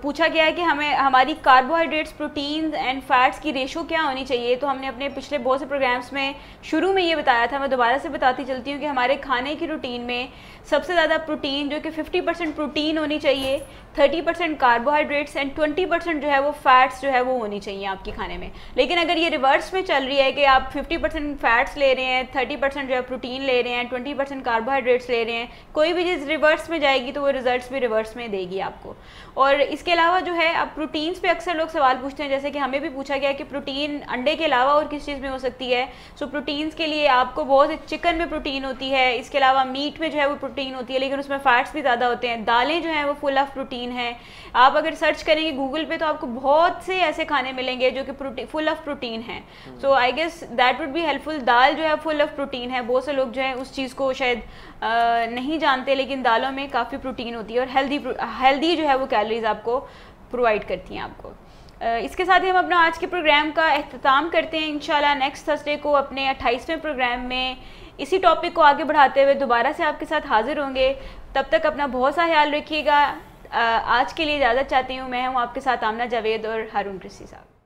पूछा गया है कि हमारी कार्बोहाइड्रेट्स, प्रोटीन्स एंड फैट्स की रेशो क्या होनी चाहिए। तो हमने अपने पिछले बहुत से प्रोग्राम्स में शुरू में ये बताया था, मैं दोबारा से बताती चलती हूँ कि हमारे खाने की रूटीन में सबसे ज़्यादा प्रोटीन जो कि 50% प्रोटीन होनी चाहिए, 30% कार्बोहाइड्रेट्स एंड 20% जो है वो फैट्स जो है वो होनी चाहिए आपके खाने में। लेकिन अगर ये रिवर्स में चल रही है कि आप 50% फैट्स ले रहे हैं, 30% जो है प्रोटीन ले रहे हैं, 20% कार्बोहाइड्रेट्स ले रहे हैं, कोई भी चीज़ रिवर्स में जाएगी तो वो रिजल्ट्स भी रिवर्स में देगी आपको। और इसके अलावा जो है अब प्रोटीन्स पे अक्सर लोग सवाल पूछते हैं, जैसे कि हमें भी पूछा गया कि प्रोटीन अंडे के अलावा और किस चीज़ में हो सकती है। सो प्रोटीन्स के लिए आपको बहुत चिकन में प्रोटीन होती है, इसके अलावा मीट में जो है वो प्रोटीन होती है, लेकिन उसमें फैट्स भी ज़्यादा होते हैं। दालें जो हैं वो फुल ऑफ प्रोटीन है। आप अगर सर्च करेंगे गूगल पे तो आपको बहुत से ऐसे खाने मिलेंगे जो कि फुल ऑफ प्रोटीन है। So I guess that would be helpful. दाल जो है फुल ऑफ प्रोटीन है, बहुत से लोग जो है उस चीज़ को शायद नहीं जानते, लेकिन दालों में काफ़ी प्रोटीन होती है और हेल्दी जो है वो कैलोरीज आपको प्रोवाइड करती हैं आपको। इसके साथ ही हम अपना आज के प्रोग्राम का इख्तिताम करते हैं। इंशाल्लाह नेक्स्ट थर्सडे को अपने 28वें प्रोग्राम में इसी टॉपिक को आगे बढ़ाते हुए दोबारा से आपके साथ हाजिर होंगे। तब तक अपना बहुत सा ख्याल रखिएगा। आज के लिए इजाज़त चाहती हूँ। मैं हूँ आपके साथ आमना जावेद और हारून रसी साहब।